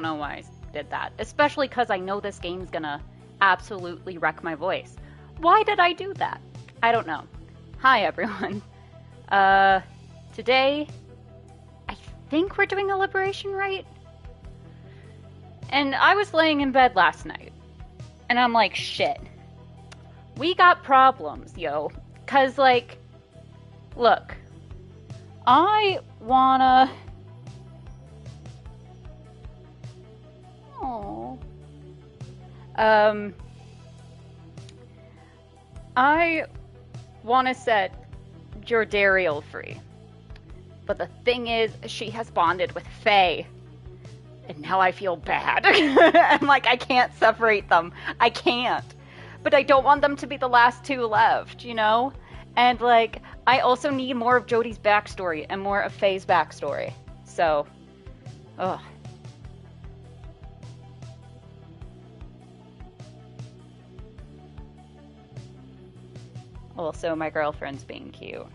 know why I did that. Especially because I know this game's gonna absolutely wreck my voice. Why did I do that? I don't know. Hi, everyone. Today, I think we're doing a liberation rite? And I was laying in bed last night, and I'm like, shit. We got problems, yo. 'Cause, like, look, I wanna... Oh. I wanna set Jordariel free. But the thing is, she has bonded with Faye. And now I feel bad. I'm like, I can't separate them. I can't. But I don't want them to be the last two left, you know? And, like, I also need more of Jodie's backstory and more of Faye's backstory. So, ugh. Also, my girlfriend's being cute.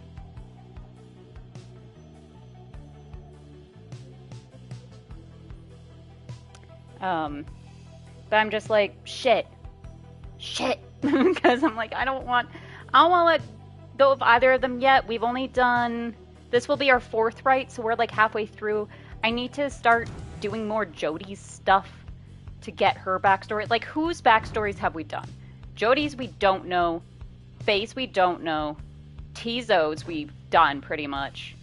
But I'm just like, shit. Because I'm like, I don't want to let go of either of them yet. We've only done, this will be our 4th rite, so we're like halfway through. I need to start doing more Jodie's stuff to get her backstory. Like, whose backstories have we done? Jodie's we don't know. Faye's we don't know. Tizo's we've done pretty much.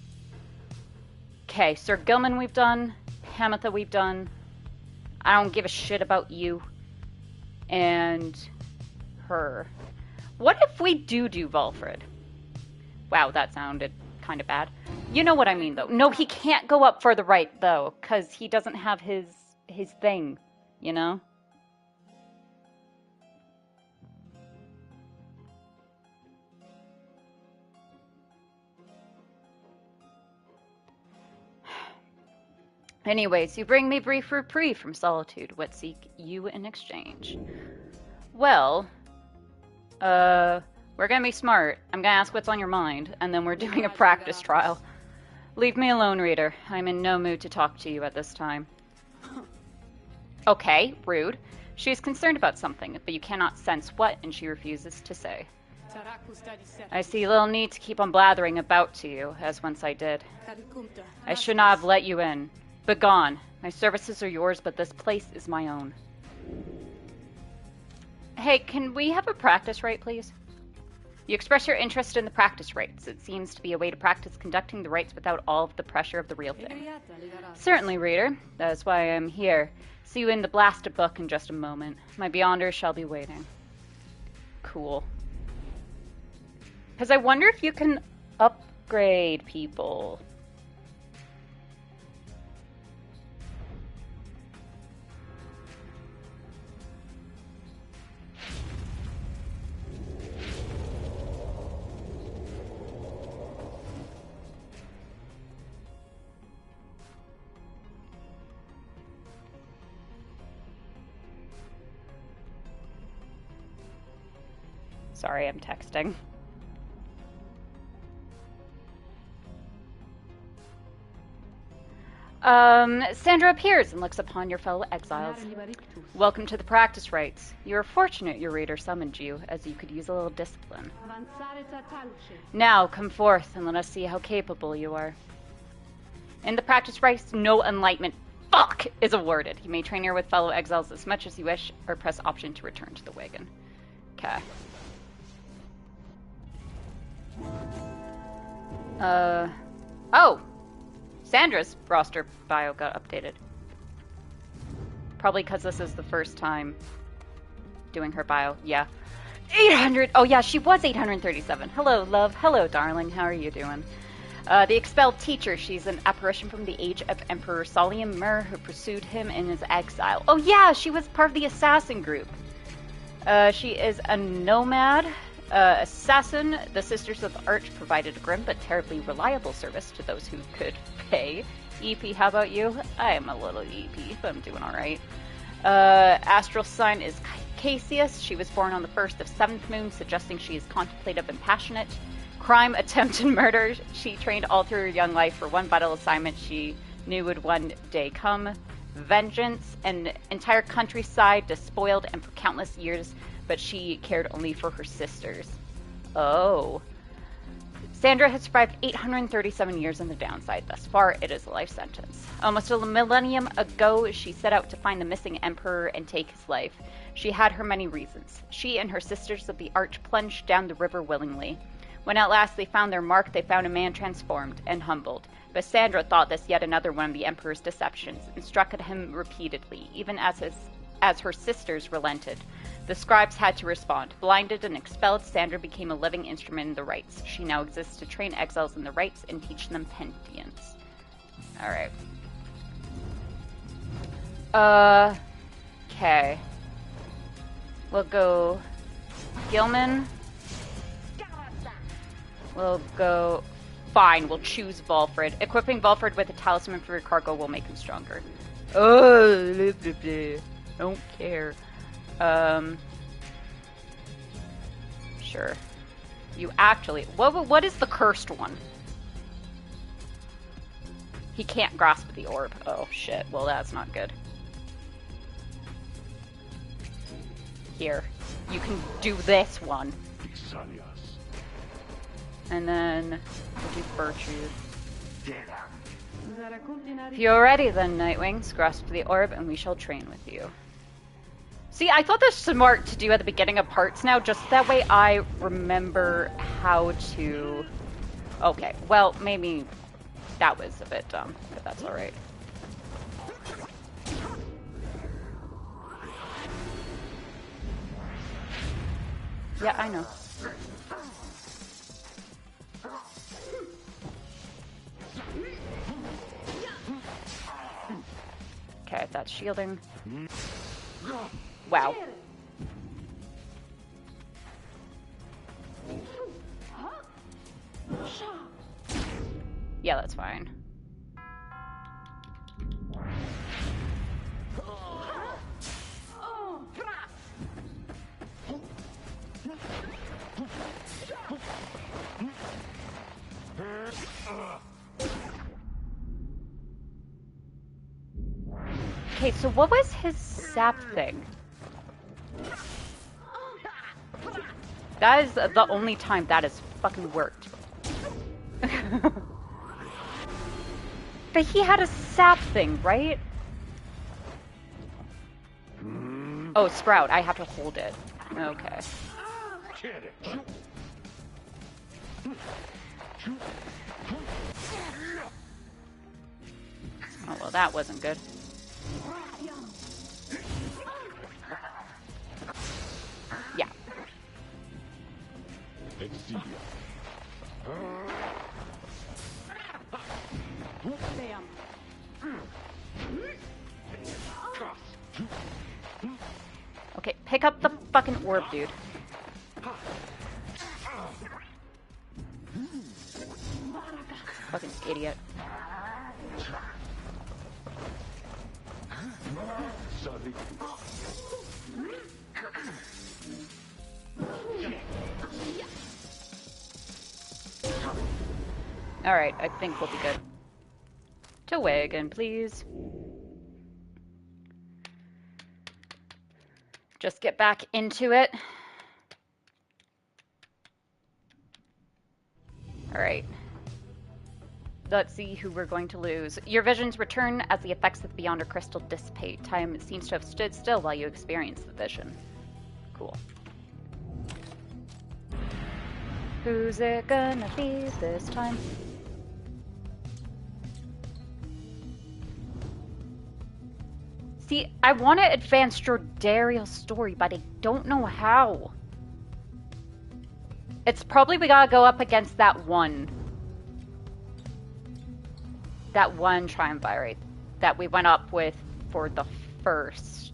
Okay, Sir Gilman we've done. Hamatha we've done. I don't give a shit about you. And her. What if we do Valfred? Wow, that sounded kind of bad. You know what I mean, though. No, he can't go up further right, though, because he doesn't have his thing, you know? Anyways, you bring me brief reprieve from solitude. What seek you in exchange? Well, we're gonna be smart. I'm gonna ask what's on your mind, and then we're doing a practice trial. Leave me alone, reader. I'm in no mood to talk to you at this time. Okay, rude. She is concerned about something, but you cannot sense what, and she refuses to say. I see little need to keep on blathering about to you, as once I did. I should not have let you in. Begone. My services are yours, but this place is my own. Hey, can we have a practice rite, please? You express your interest in the practice rites. It seems to be a way to practice conducting the rites without all of the pressure of the real thing. Certainly, reader. That is why I am here. See you in the blasted book in just a moment. My beyonders shall be waiting. Cool. Because I wonder if you can upgrade people. Sorry, I'm texting. Sandra appears and looks upon your fellow exiles. Welcome to the practice rites. You are fortunate your reader summoned you, as you could use a little discipline. Now, come forth and let us see how capable you are. In the practice rites, no enlightenment fuck is awarded. You may train here with fellow exiles as much as you wish, or press option to return to the wagon. Okay. Oh! Sandra's roster bio got updated. Probably because this is the first time doing her bio. Yeah. 800! Oh yeah, she was 837. Hello, love. Hello, darling. How are you doing? The expelled teacher. She's an apparition from the age of Emperor Solium Mur, who pursued him in his exile. Oh yeah, she was part of the assassin group. She is a nomad. Assassin, the Sisters of the Arch provided a grim but terribly reliable service to those who could pay. EP, how about you? I am a little EP, but I'm doing alright. Astral sign is Cassius. She was born on the 1st of 7th moon, suggesting she is contemplative and passionate. Crime, attempt, and murder. She trained all through her young life for one vital assignment she knew would one day come. vengeance, an entire countryside despoiled and for countless years, but she cared only for her sisters. Oh. Sandra has survived 837 years on the downside. Thus far, it is a life sentence. Almost a millennium ago, she set out to find the missing emperor and take his life. She had her many reasons. She and her sisters of the Arch plunged down the river willingly. When at last they found their mark, they found a man transformed and humbled. But Sandra thought this yet another one of the emperor's deceptions, and struck at him repeatedly, even as her sisters relented. The scribes had to respond. Blinded and expelled, Sandra became a living instrument in the rites. She now exists to train exiles in the rites and teach them penitence. Alright. Okay. We'll go Gilman. We'll go... Fine, we'll choose Volfred. Equipping Volfred with a talisman for your cargo will make him stronger. Oh, blah, blah, blah. Don't care. Sure. You actually... What is the cursed one? He can't grasp the orb. Oh, shit. Well, that's not good. Here. You can do this one. And then we'll do Virtue. If you're ready then, Nightwings, grasp the orb and we shall train with you. See, I thought this was smart to do at the beginning of parts now, just that way I remember how to... Okay, well, maybe that was a bit dumb, but that's alright. Yeah, I know. Okay, that's shielding. Wow. Yeah, that's fine. Okay, so what was his sap thing? That is the only time that has fucking worked. But he had a sap thing, right? Oh, Sprout, I have to hold it. Okay. Oh, well, that wasn't good. Yeah. Okay, pick up the fucking orb, dude. Fucking idiot. Alright, I think we'll be good. To wagon, please. Just get back into it. Alright. Let's see who we're going to lose. Your visions return as the effects of the Beyonder Crystal dissipate. Time seems to have stood still while you experience the vision. Cool. Who's it gonna be this time? See, I want to advance Jordariel's story, but I don't know how. It's probably we gotta go up against that one triumvirate that we went up with for the first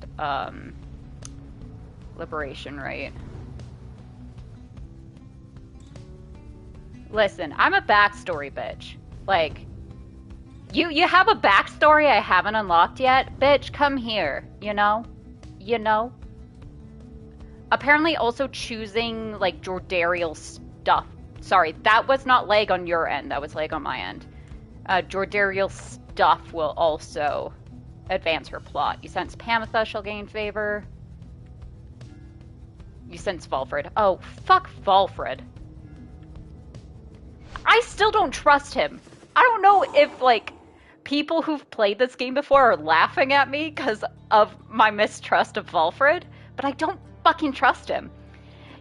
liberation, right? Listen, I'm a backstory bitch. Like, you have a backstory I haven't unlocked yet? Bitch, come here, you know? You know? Apparently also choosing, like, Jordariel stuff. Sorry, that was not lag on your end, that was lag on my end. Jordariel stuff will also advance her plot. You sense Pamitha shall gain favor. You sense Valfred. Oh, fuck Valfred. I still don't trust him. I don't know if, like, people who've played this game before are laughing at me because of my mistrust of Valfred, but I don't fucking trust him.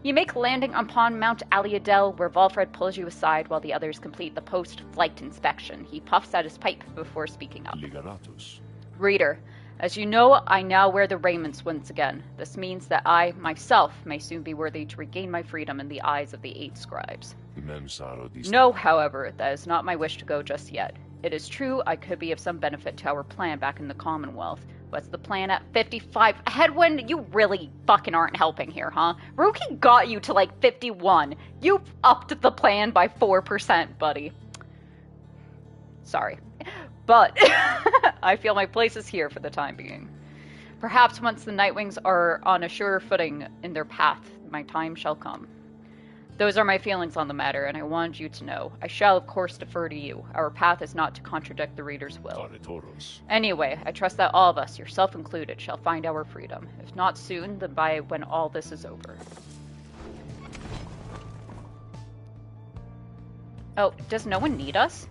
You make landing upon Mount Aliadel, where Valfred pulls you aside while the others complete the post-flight inspection. He puffs out his pipe before speaking up. Ligaratus. Reader, as you know, I now wear the raiments once again. This means that I, myself, may soon be worthy to regain my freedom in the eyes of the 8 scribes. No, however, that is not my wish to go just yet. It is true I could be of some benefit to our plan back in the Commonwealth. What's the plan at 55? Headwind, you really fucking aren't helping here, huh? Rookie got you to like 51. You've upped the plan by 4%, buddy. Sorry. But I feel my place is here for the time being. Perhaps once the Nightwings are on a surer footing in their path, my time shall come. Those are my feelings on the matter, and I want you to know. I shall, of course, defer to you. Our path is not to contradict the reader's will. Anyway, I trust that all of us, yourself included, shall find our freedom. If not soon, then by when all this is over. Oh, does no one need us?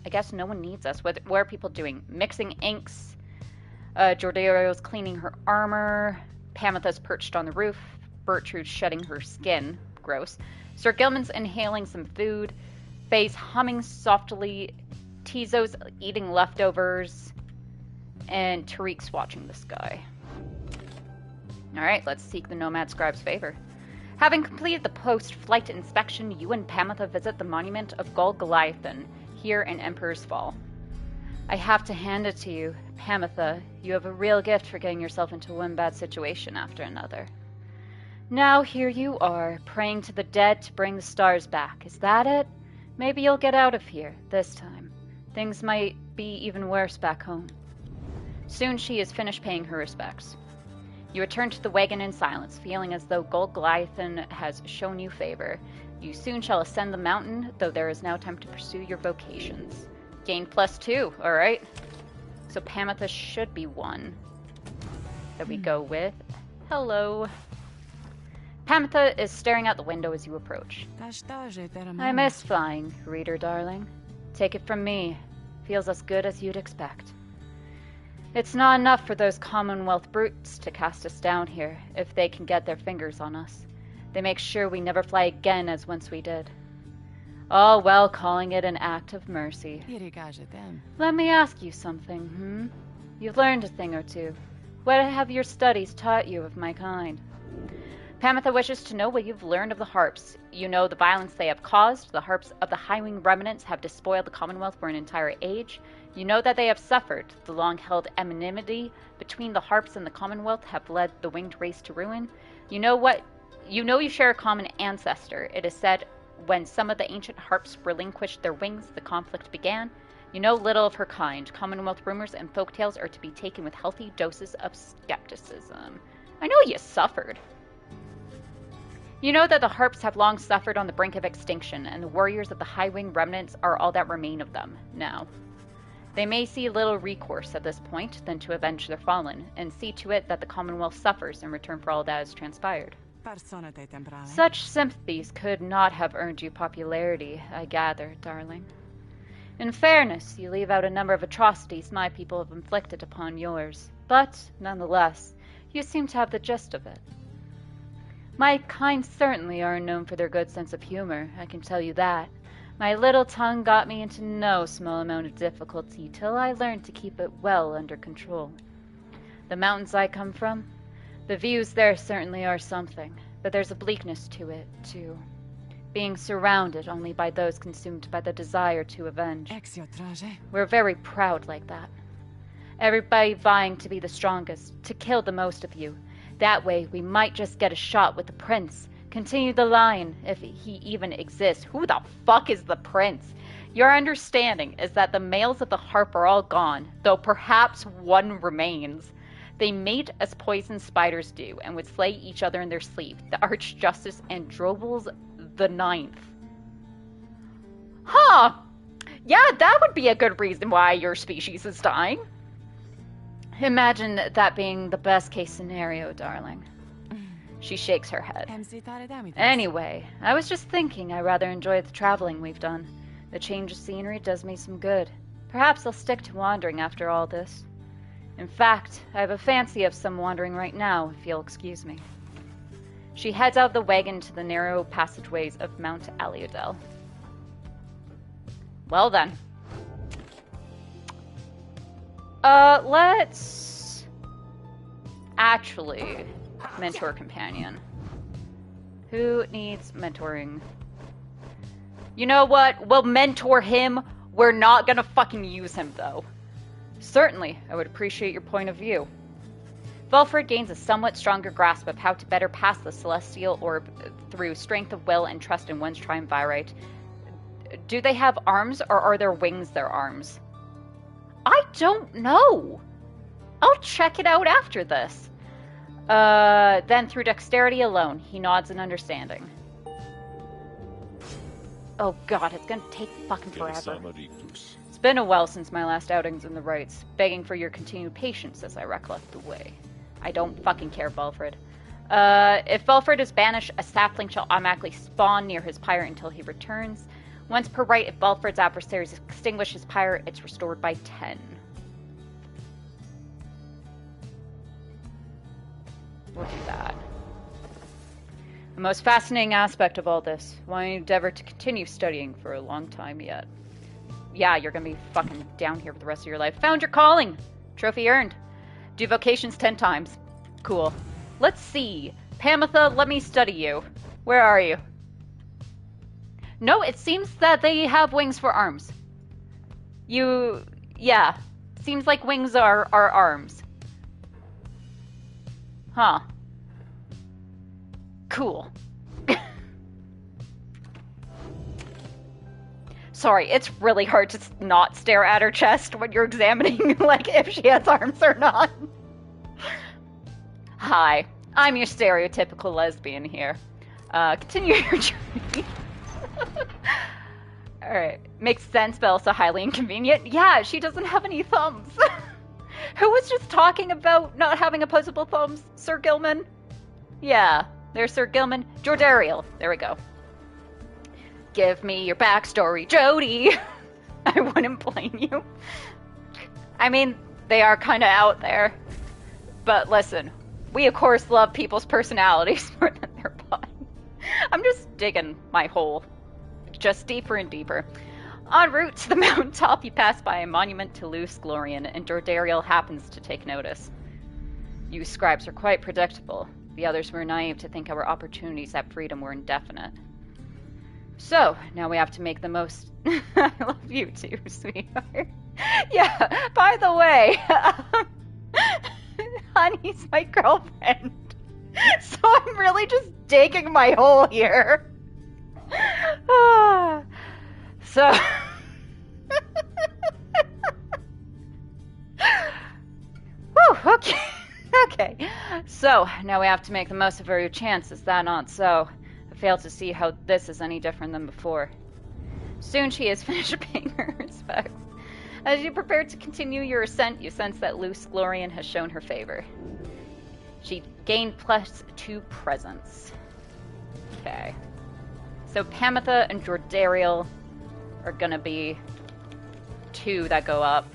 I guess no one needs us. What are people doing? Mixing inks. Jordaro's cleaning her armor. Pamitha's perched on the roof. Bertrude's shedding her skin. Gross. Sir Gilman's inhaling some food. Faye's humming softly. Tizo's eating leftovers. And Tariq's watching the sky. Alright, let's seek the Nomad Scribe's favor. Having completed the post-flight inspection, you and Pamitha visit the monument of Gol Goliathan, here in Emperor's Fall. I have to hand it to you, Pamitha. You have a real gift for getting yourself into one bad situation after another. Now here you are, praying to the dead to bring the stars back. Is that it? Maybe you'll get out of here, this time. Things might be even worse back home. Soon she is finished paying her respects. You return to the wagon in silence, feeling as though Gol Goliathan has shown you favor. You soon shall ascend the mountain, though there is now time to pursue your vocations. Gain +2, alright. So Pamitha should be one that we go with. Hello. Pamitha is staring out the window as you approach. I miss flying, reader darling. Take it from me. Feels as good as you'd expect. It's not enough for those Commonwealth brutes to cast us down here, if they can get their fingers on us. They make sure we never fly again as once we did. All while calling it an act of mercy. Let me ask you something, You've learned a thing or two. What have your studies taught you of my kind? Pamitha wishes to know what you've learned of the harps. You know the violence they have caused. The harps of the Highwing remnants have despoiled the Commonwealth for an entire age. You know that they have suffered. The long-held enmity between the harps and the Commonwealth have led the winged race to ruin. You know you share a common ancestor. It is said when some of the ancient harps relinquished their wings, the conflict began. You know little of her kind. Commonwealth rumors and folktales are to be taken with healthy doses of skepticism. I know you suffered. You know that the harps have long suffered on the brink of extinction, and the warriors of the Highwing remnants are all that remain of them, now. They may see little recourse at this point than to avenge their fallen, and see to it that the Commonwealth suffers in return for all that has transpired. Such sympathies could not have earned you popularity, I gather, darling. In fairness, you leave out a number of atrocities my people have inflicted upon yours, but, nonetheless, you seem to have the gist of it. My kind certainly are known for their good sense of humor, I can tell you that. My little tongue got me into no small amount of difficulty till I learned to keep it well under control. The mountains I come from, the views there certainly are something, but there's a bleakness to it, too. Being surrounded only by those consumed by the desire to avenge. We're very proud like that. Everybody vying to be the strongest, to kill the most of you. That way, we might just get a shot with the prince. Continue the line, if he even exists. Who the fuck is the prince? Your understanding is that the males of the harp are all gone, though perhaps one remains. They mate as poison spiders do, and would slay each other in their sleep. The Archjustice Androbles the Ninth. Huh! Yeah, that would be a good reason why your species is dying. Imagine that being the best case scenario, darling. She shakes her head. Anyway, I was just thinking I rather enjoy the traveling we've done. The change of scenery does me some good. Perhaps I'll stick to wandering after all this. In fact, I have a fancy of some wandering right now, if you'll excuse me. She heads out of the wagon to the narrow passageways of Mount Aliodel. Well then. Let's... actually... mentor companion. Who needs mentoring? You know what? We'll mentor him. We're not gonna fucking use him, though. Certainly, I would appreciate your point of view. Valfred gains a somewhat stronger grasp of how to better pass the celestial orb through strength of will and trust in one's triumvirate. Do they have arms, or are their wings their arms? I don't know. I'll check it out after this. Then through dexterity alone, he nods in understanding. Oh god, it's gonna take fucking forever. It's been a while since my last outings in the rites, begging for your continued patience as I recollect the way. I don't fucking care, Valfred. If Valfred is banished, a sapling shall automatically spawn near his pyre until he returns. Once per rite, if Valfred's adversaries extinguish his pyre, it's restored by 10. We'll do that. The most fascinating aspect of all this, why endeavor to continue studying for a long time yet. Yeah, you're gonna be fucking down here for the rest of your life. Found your calling! Trophy earned. Do vocations 10 times. Cool. Let's see. Pamitha, let me study you. Where are you? No, it seems that they have wings for arms. Yeah. Seems like wings are arms. Huh. Cool. Sorry, it's really hard to not stare at her chest when you're examining, like, if she has arms or not. Hi, I'm your stereotypical lesbian here. Continue your journey. Alright, makes sense, but also highly inconvenient. Yeah, she doesn't have any thumbs. Who was just talking about not having opposable thumbs? Sir Gilman? Yeah, there's Sir Gilman. Jordariel, there we go. Give me your backstory, Jody. I wouldn't blame you. I mean, they are kind of out there. But listen, we of course love people's personalities more than their body. I'm just digging my hole. Just deeper and deeper. En route to the mountaintop, you pass by a monument to Luce Glorian, and Jordariel happens to take notice. You scribes are quite predictable. The others were naive to think our opportunities at freedom were indefinite. So, now we have to make the most... I love you too, sweetheart. Yeah, by the way, Honey's my girlfriend. So I'm really just digging my hole here. So... Whew, okay. Okay. So, now we have to make the most of our chance. Is that not so? I fail to see how this is any different than before. Soon she has finished paying her respects. As you prepare to continue your ascent, you sense that Luce Glorian has shown her favor. She gained +2 presence. Okay. So Pamitha and Jordariel are gonna be 2 that go up.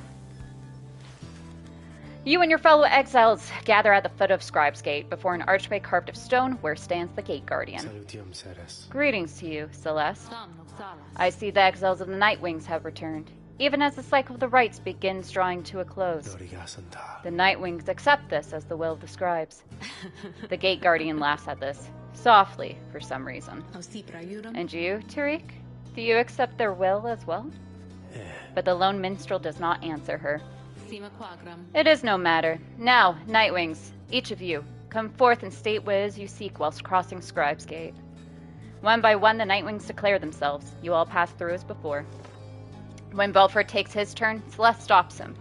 You and your fellow exiles gather at the foot of Scribe's Gate before an archway carved of stone where stands the Gate Guardian. Greetings to you, Celeste. I see the exiles of the Nightwings have returned, even as the cycle of the rites begins drawing to a close. The Nightwings accept this as the will of the scribes. The Gate Guardian laughs at this, softly for some reason. And you, Tariq? Do you accept their will as well? But the lone minstrel does not answer her. It is no matter. Now, Nightwings, each of you, come forth and state what it is you seek whilst crossing Scribe's Gate. One by one, the Nightwings declare themselves. You all pass through as before. When Belfort takes his turn, Celeste stops him.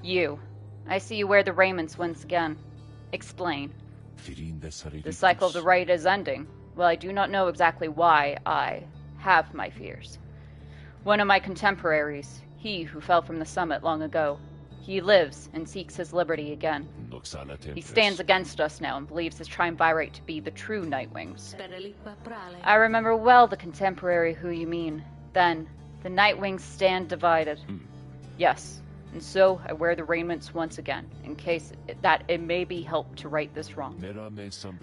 You. I see you wear the raiments once again. Explain. The cycle of the rite is ending. Well, I do not know exactly why. I have my fears. One of my contemporaries, he who fell from the summit long ago, He lives and seeks his liberty again. He stands against us now and believes his triumvirate to be the true Nightwings. I remember well the contemporary who you mean. Then, the Nightwings stand divided. Yes, and so I wear the raiments once again, in case that it may be helped to right this wrong.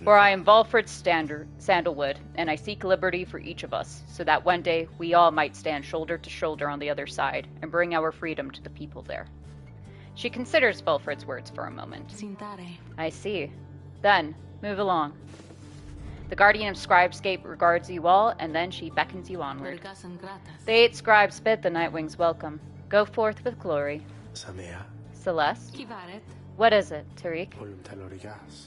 For I am Valfred Sandalwood, and I seek liberty for each of us, so that one day we all might stand shoulder to shoulder on the other side, and bring our freedom to the people there. She considers Valfred's words for a moment. I see. Then, move along. The guardian of Scribescape regards you all, and then she beckons you onward. The 8 scribes bid the Nightwings welcome. Go forth with glory. Celeste? What is it, Tariq?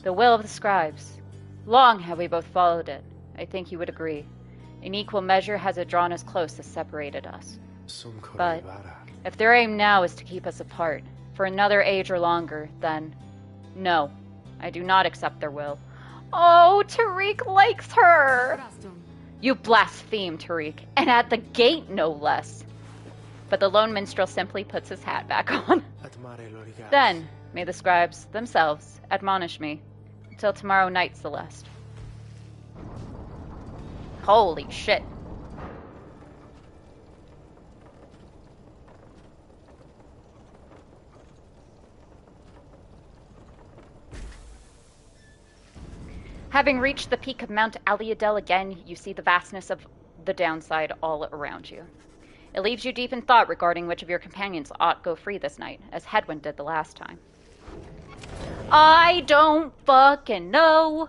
The will of the scribes. Long have we both followed it. I think you would agree. In equal measure has it drawn us close as separated us. But if their aim now is to keep us apart, for another age or longer, then no, I do not accept their will. Oh, Tariq likes her! You blaspheme, Tariq, and at the gate, no less. But the lone minstrel simply puts his hat back on. Then, may the scribes themselves admonish me. Until tomorrow night, Celeste. Holy shit. Having reached the peak of Mount Aliadel again, you see the vastness of the downside all around you. It leaves you deep in thought regarding which of your companions ought go free this night, as Hedwyn did the last time. I don't fucking know.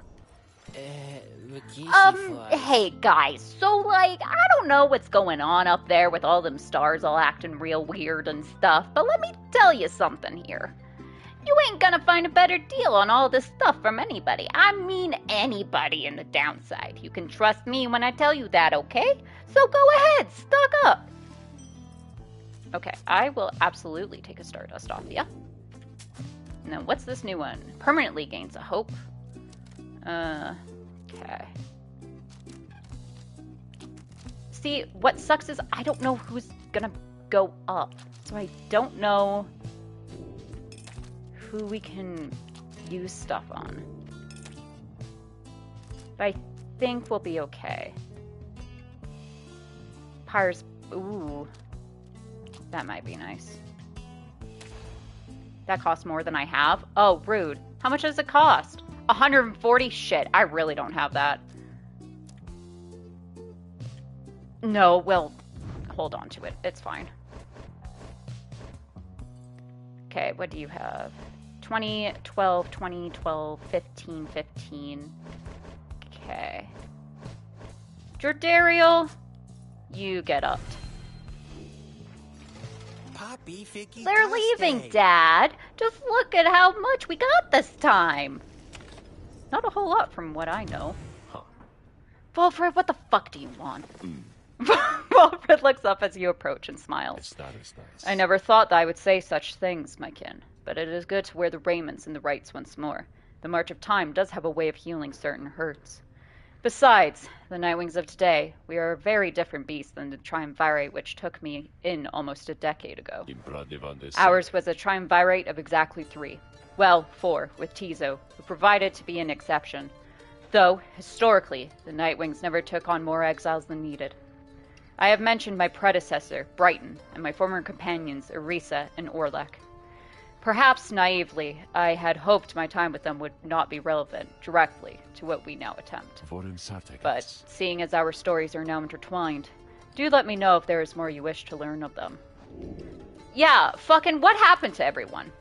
Hey guys, so like, I don't know what's going on up there with all them stars all acting real weird and stuff, but let me tell you something here. You ain't gonna find a better deal on all this stuff from anybody. I mean anybody in the downside. You can trust me when I tell you that, okay? So go ahead, stock up. Okay, I will absolutely take a Stardust off ya. Now, what's this new one? Permanently gains a hope. Okay. See, what sucks is I don't know who's gonna go up. So I don't know who we can use stuff on. But I think we'll be okay. Pyre's... Ooh. That might be nice. That costs more than I have. Oh, rude. How much does it cost? 140? Shit, I really don't have that. No, well, hold on to it. It's fine. Okay, what do you have? 20, 12, 20, 12, 15, 15. Okay. Jordariel, you get upped. They're leaving, Dad. Just look at how much we got this time. Not a whole lot from what I know. Huh. Valfred, what the fuck do you want? Valfred looks up as you approach and smiles. It's not as nice. I never thought that I would say such things, my kin. But it is good to wear the raiments and the rights once more. The march of time does have a way of healing certain hurts. Besides, the Nightwings of today, we are a very different beast than the triumvirate which took me in almost a decade ago. Ours was a triumvirate of exactly 3. Well, 4, with Tizo, who provided to be an exception. Though, historically, the Nightwings never took on more exiles than needed. I have mentioned my predecessor, Brighton, and my former companions, Orisa and Orlek. Perhaps naively, I had hoped my time with them would not be relevant directly to what we now attempt. But seeing as our stories are now intertwined, do let me know if there is more you wish to learn of them. Yeah, fucking what happened to everyone?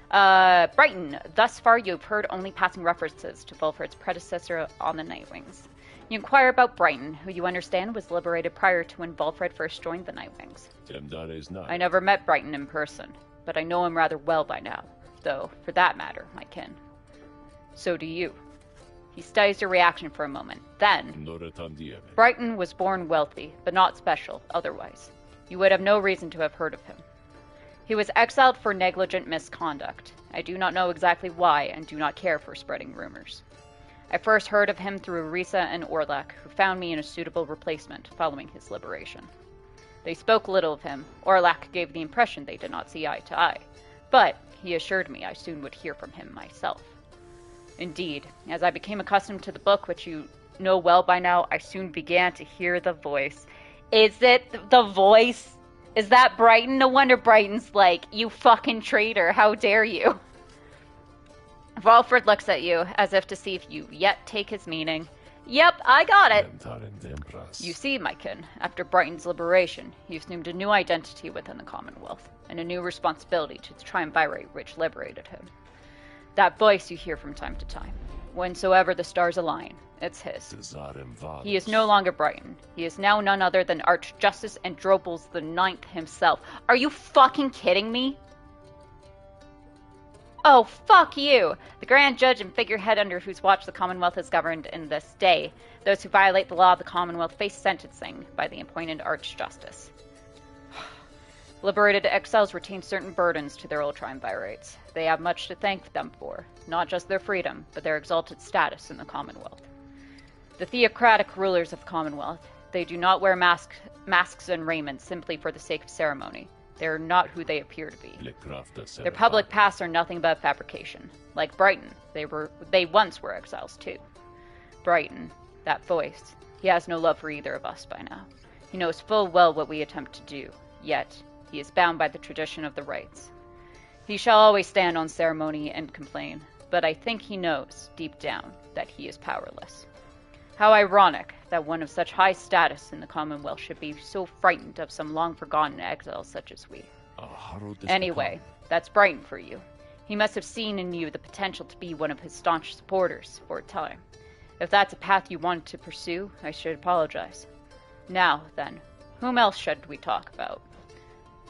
Brighton, thus far you've heard only passing references to Valfred's predecessor on the Nightwings. You inquire about Brighton, who you understand was liberated prior to when Valfred first joined the Nightwings. I never met Brighton in person, but I know him rather well by now, though, for that matter, my kin. So do you. He studies your reaction for a moment. Then, Brighton was born wealthy, but not special otherwise. You would have no reason to have heard of him. He was exiled for negligent misconduct. I do not know exactly why, and do not care for spreading rumors. I first heard of him through Orisa and Orlek, who found me in a suitable replacement following his liberation. They spoke little of him. Orlek gave the impression they did not see eye to eye. But he assured me I soon would hear from him myself. Indeed, as I became accustomed to the book, which you know well by now, I soon began to hear the voice. Is it the voice? Is that Brighton? No wonder Brighton's like, you fucking traitor, how dare you? Valfred looks at you, as if to see if you yet take his meaning. Yep, I got it. You see, my kin, after Brighton's liberation, he assumed a new identity within the Commonwealth, and a new responsibility to the triumvirate which liberated him. That voice you hear from time to time, whensoever the stars align, it's his. He is no longer Brighton. He is now none other than Archjustice Androbles the Ninth himself. Are you fucking kidding me? Oh, fuck you! The Grand Judge and figurehead under whose watch the Commonwealth is governed in this day. Those who violate the law of the Commonwealth face sentencing by the appointed Archjustice. Liberated exiles retain certain burdens to their old triumvirates. They have much to thank them for, not just their freedom, but their exalted status in the Commonwealth. The theocratic rulers of the Commonwealth, they do not wear masks and raiment simply for the sake of ceremony. They are not who they appear to be. Their public pasts are nothing but fabrication. Like Brighton, they once were exiles too. Brighton, that voice, he has no love for either of us by now. He knows full well what we attempt to do, yet he is bound by the tradition of the rites. He shall always stand on ceremony and complain, but I think he knows, deep down, that he is powerless. How ironic that one of such high status in the Commonwealth should be so frightened of some long-forgotten exile such as we. Anyway, that's Brighton for you. He must have seen in you the potential to be one of his staunch supporters for a time. If that's a path you want to pursue, I should apologize. Now, then, whom else should we talk about?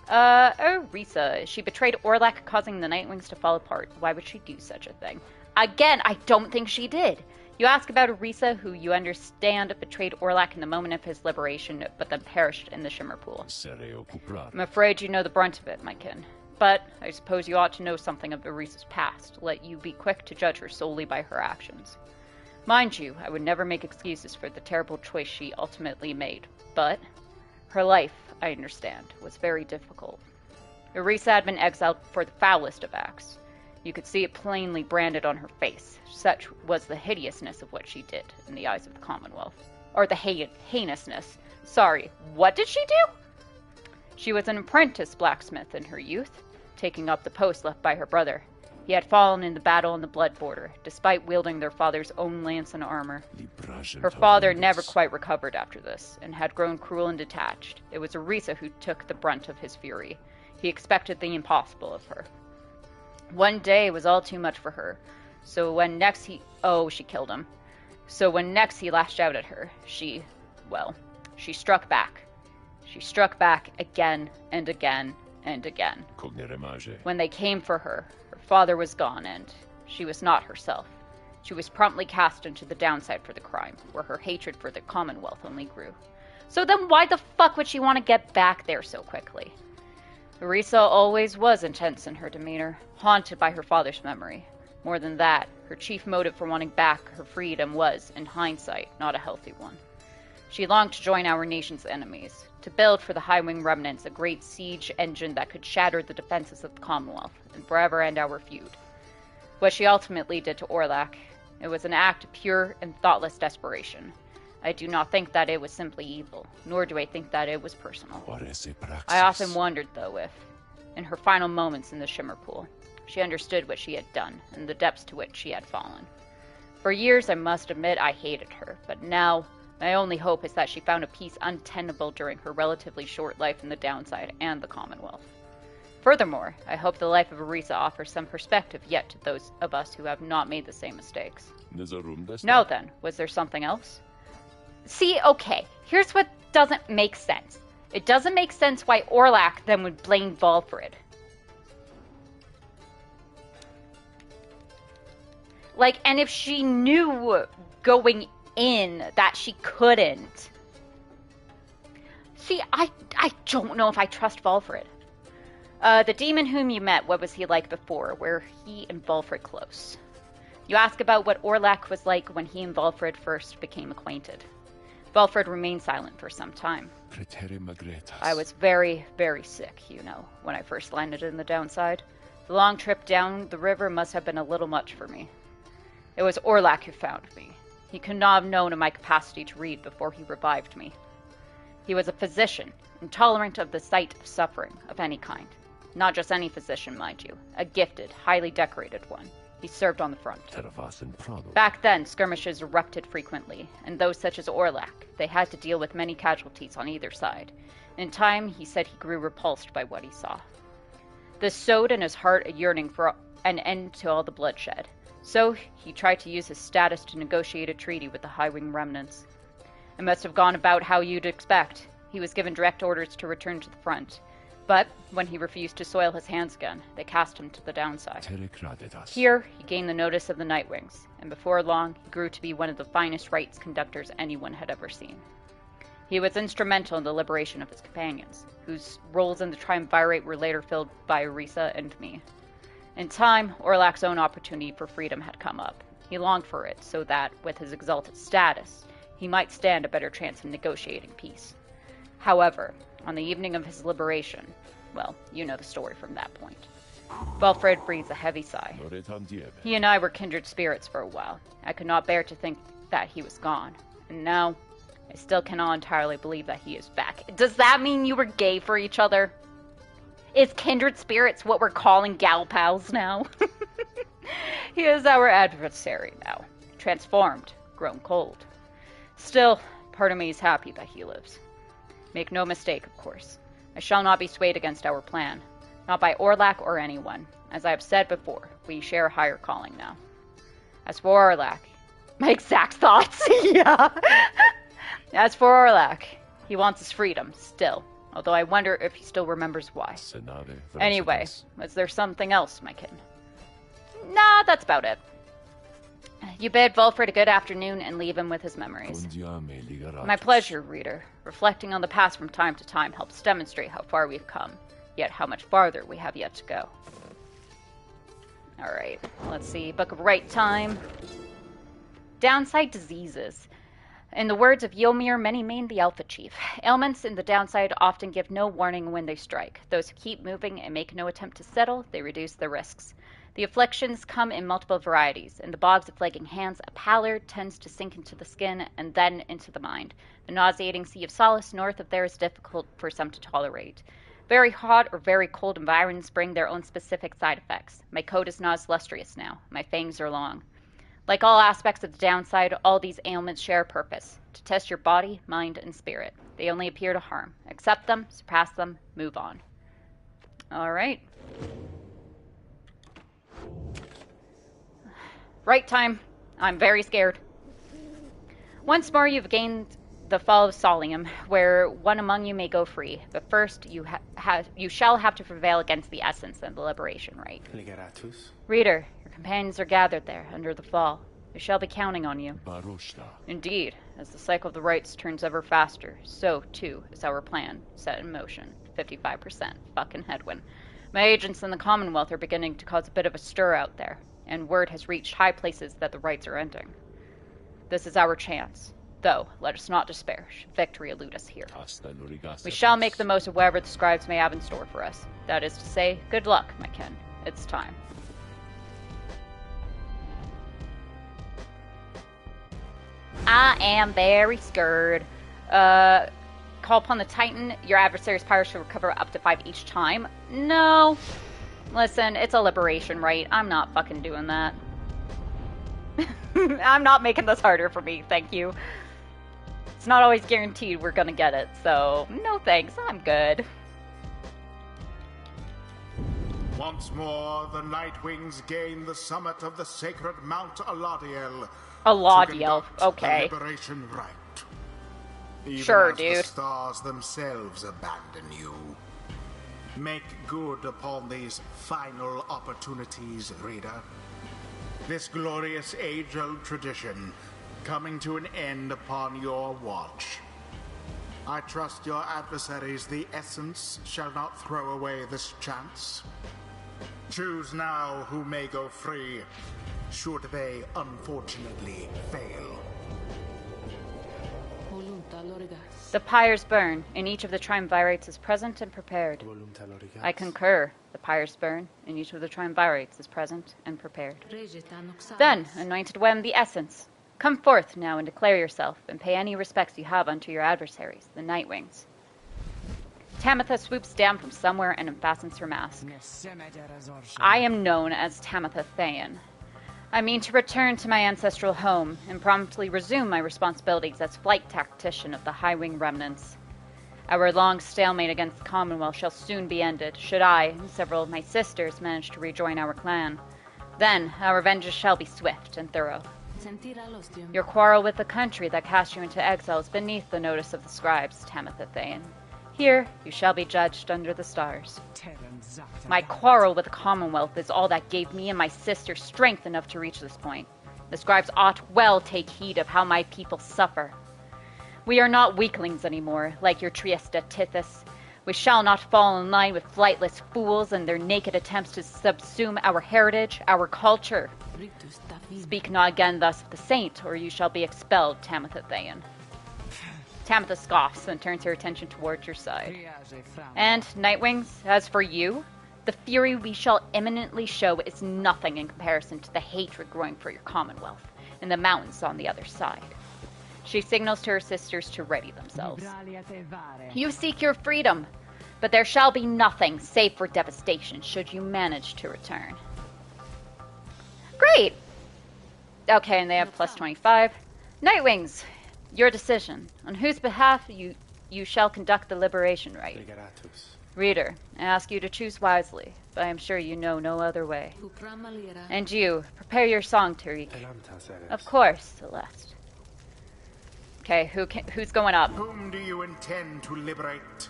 Risa. She betrayed Orlac, causing the Nightwings to fall apart. Why would she do such a thing? Again, I don't think she did. You ask about Orisa, who you understand betrayed Orlac in the moment of his liberation, but then perished in the Shimmer Pool. I'm afraid you know the brunt of it, my kin. But I suppose you ought to know something of Orisa's past, let you be quick to judge her solely by her actions. Mind you, I would never make excuses for the terrible choice she ultimately made, but her life, I understand, was very difficult. Orisa had been exiled for the foulest of acts. You could see it plainly branded on her face. Such was the hideousness of what she did in the eyes of the Commonwealth. Or the heinousness. Sorry, what did she do? She was an apprentice blacksmith in her youth, taking up the post left by her brother. He had fallen in the battle on the blood border, despite wielding their father's own lance and armor. Her father never quite recovered after this, and had grown cruel and detached. It was Orisa who took the brunt of his fury. He expected the impossible of her. One day was all too much for her, so when next she killed him. So when next he lashed out at her, she struck back. She struck back again and again and again. When they came for her, her father was gone and she was not herself. She was promptly cast into the downside for the crime, where her hatred for the Commonwealth only grew. So then why the fuck would she want to get back there so quickly? Orisa always was intense in her demeanor, haunted by her father's memory. More than that, her chief motive for wanting back her freedom was, in hindsight, not a healthy one. She longed to join our nation's enemies, to build for the High-Wing remnants a great siege engine that could shatter the defenses of the Commonwealth and forever end our feud. What she ultimately did to Orlac, it was an act of pure and thoughtless desperation. I do not think that it was simply evil, nor do I think that it was personal. I often wondered, though, if, in her final moments in the Shimmer Pool, she understood what she had done and the depths to which she had fallen. For years, I must admit, I hated her, but now, my only hope is that she found a peace untenable during her relatively short life in the downside and the Commonwealth. Furthermore, I hope the life of Orisa offers some perspective yet to those of us who have not made the same mistakes. Now then, was there something else? See, okay, here's what doesn't make sense. It doesn't make sense why Orlac then would blame Valfred. Like, and if she knew going in that she couldn't. See, I don't know if I trust Valfred. The demon whom you met, what was he like before? Were he and Valfred close? You ask about what Orlac was like when he and Valfred first became acquainted. Valfred remained silent for some time. I was very, very sick, you know, when I first landed in the downside. The long trip down the river must have been a little much for me. It was Orlak who found me. He could not have known of my capacity to read before he revived me. He was a physician, intolerant of the sight of suffering of any kind. Not just any physician, mind you. A gifted, highly decorated one. He served on the front. Back then, skirmishes erupted frequently, and those such as Orlak, they had to deal with many casualties on either side. In time, he said he grew repulsed by what he saw. This sowed in his heart a yearning for an end to all the bloodshed. So, he tried to use his status to negotiate a treaty with the High-Wing remnants. It must have gone about how you'd expect. He was given direct orders to return to the front. But, when he refused to soil his hands again, they cast him to the downside. Here, he gained the notice of the Nightwings, and before long, he grew to be one of the finest rites conductors anyone had ever seen. He was instrumental in the liberation of his companions, whose roles in the Triumvirate were later filled by Orisa and me. In time, Orlak's own opportunity for freedom had come up. He longed for it, so that, with his exalted status, he might stand a better chance of negotiating peace. However, on the evening of his liberation, well, you know the story from that point. Belfred breathes a heavy sigh. He and I were kindred spirits for a while. I could not bear to think that he was gone. And now, I still cannot entirely believe that he is back. Does that mean you were gay for each other? Is kindred spirits what we're calling gal pals now? He is our adversary now. Transformed, grown cold. Still, part of me is happy that he lives. Make no mistake, of course. I shall not be swayed against our plan. Not by Orlak or anyone. As I have said before, we share a higher calling now. As for Orlak, my exact thoughts, yeah. As for Orlak, he wants his freedom, still. Although I wonder if he still remembers why. Anyway, was there something else, my kin? Nah, that's about it. You bid Volfred a good afternoon and leave him with his memories. My pleasure, reader. Reflecting on the past from time to time helps demonstrate how far we've come, yet how much farther we have yet to go. Alright, let's see. Book of Right Time. Downside diseases. In the words of Ymir, Many-Mane, the Alpha Chief, ailments in the downside often give no warning when they strike. Those who keep moving and make no attempt to settle, they reduce their risks. The afflictions come in multiple varieties. In the bogs of flagging hands, a pallor tends to sink into the skin and then into the mind. The nauseating sea of solace north of there is difficult for some to tolerate. Very hot or very cold environs bring their own specific side effects. My coat is not as lustrous now. My fangs are long. Like all aspects of the downside, all these ailments share a purpose. To test your body, mind, and spirit. They only appear to harm. Accept them, surpass them, move on. Alright. Right time. I'm very scared. Once more you've gained the fall of Solium, where one among you may go free. But first, you shall have to prevail against the essence and the liberation rite. Reader, your companions are gathered there, under the fall. They shall be counting on you. Indeed, as the cycle of the rites turns ever faster, so, too, is our plan set in motion. 55%. Fucking headwind. My agents in the Commonwealth are beginning to cause a bit of a stir out there, and word has reached high places that the rites are ending. This is our chance. Though, let us not despair, should victory elude us here. We shall make the most of whatever the scribes may have in store for us. That is to say, good luck, my kin. It's time. I am very scared. Call upon the Titan. Your adversary's Pyre should recover up to 5 each time. No. Listen, it's a liberation rite. I'm not fucking doing that. I'm not making this harder for me, thank you. It's not always guaranteed we're gonna get it, so no thanks, I'm good. Once more, the Nightwings gain the summit of the sacred Mount Aladiel. Aladiel, okay. The liberation rite. Even sure, as dude. The stars themselves abandon you. Make good upon these final opportunities, reader. This glorious age-old tradition coming to an end upon your watch. I trust your adversaries, the Essence, shall not throw away this chance. Choose now who may go free, should they unfortunately fail. The pyres burn, and each of the triumvirates is present and prepared. I concur. The pyres burn, and each of the triumvirates is present and prepared. Then, anointed one the essence, come forth now and declare yourself, and pay any respects you have unto your adversaries, the Nightwings. Tamitha swoops down from somewhere and unfastens her mask. I am known as Tamitha Thayan. I mean to return to my ancestral home and promptly resume my responsibilities as flight tactician of the High Wing remnants. Our long stalemate against the Commonwealth shall soon be ended, should I and several of my sisters manage to rejoin our clan. Then our vengeance shall be swift and thorough. Your quarrel with the country that cast you into exile is beneath the notice of the scribes, Tamitha Thayan. Here you shall be judged under the stars. My quarrel with the Commonwealth is all that gave me and my sister strength enough to reach this point. The scribes ought well take heed of how my people suffer. We are not weaklings anymore, like your Trieste Tithys. We shall not fall in line with flightless fools and their naked attempts to subsume our heritage, our culture. Speak not again thus of the saint, or you shall be expelled, Tamitha Thayan. Tamitha scoffs and turns her attention towards your side. And, Nightwings, as for you, the fury we shall imminently show is nothing in comparison to the hatred growing for your Commonwealth and the mountains on the other side. She signals to her sisters to ready themselves. You seek your freedom, but there shall be nothing save for devastation should you manage to return. Great! Okay, and they have plus 25. Nightwings, your decision. On whose behalf you shall conduct the liberation rite. Reader, I ask you to choose wisely, but I am sure you know no other way. And you, prepare your song, Tariq. Of course, Celeste. Okay, who's going up? Whom do you intend to liberate?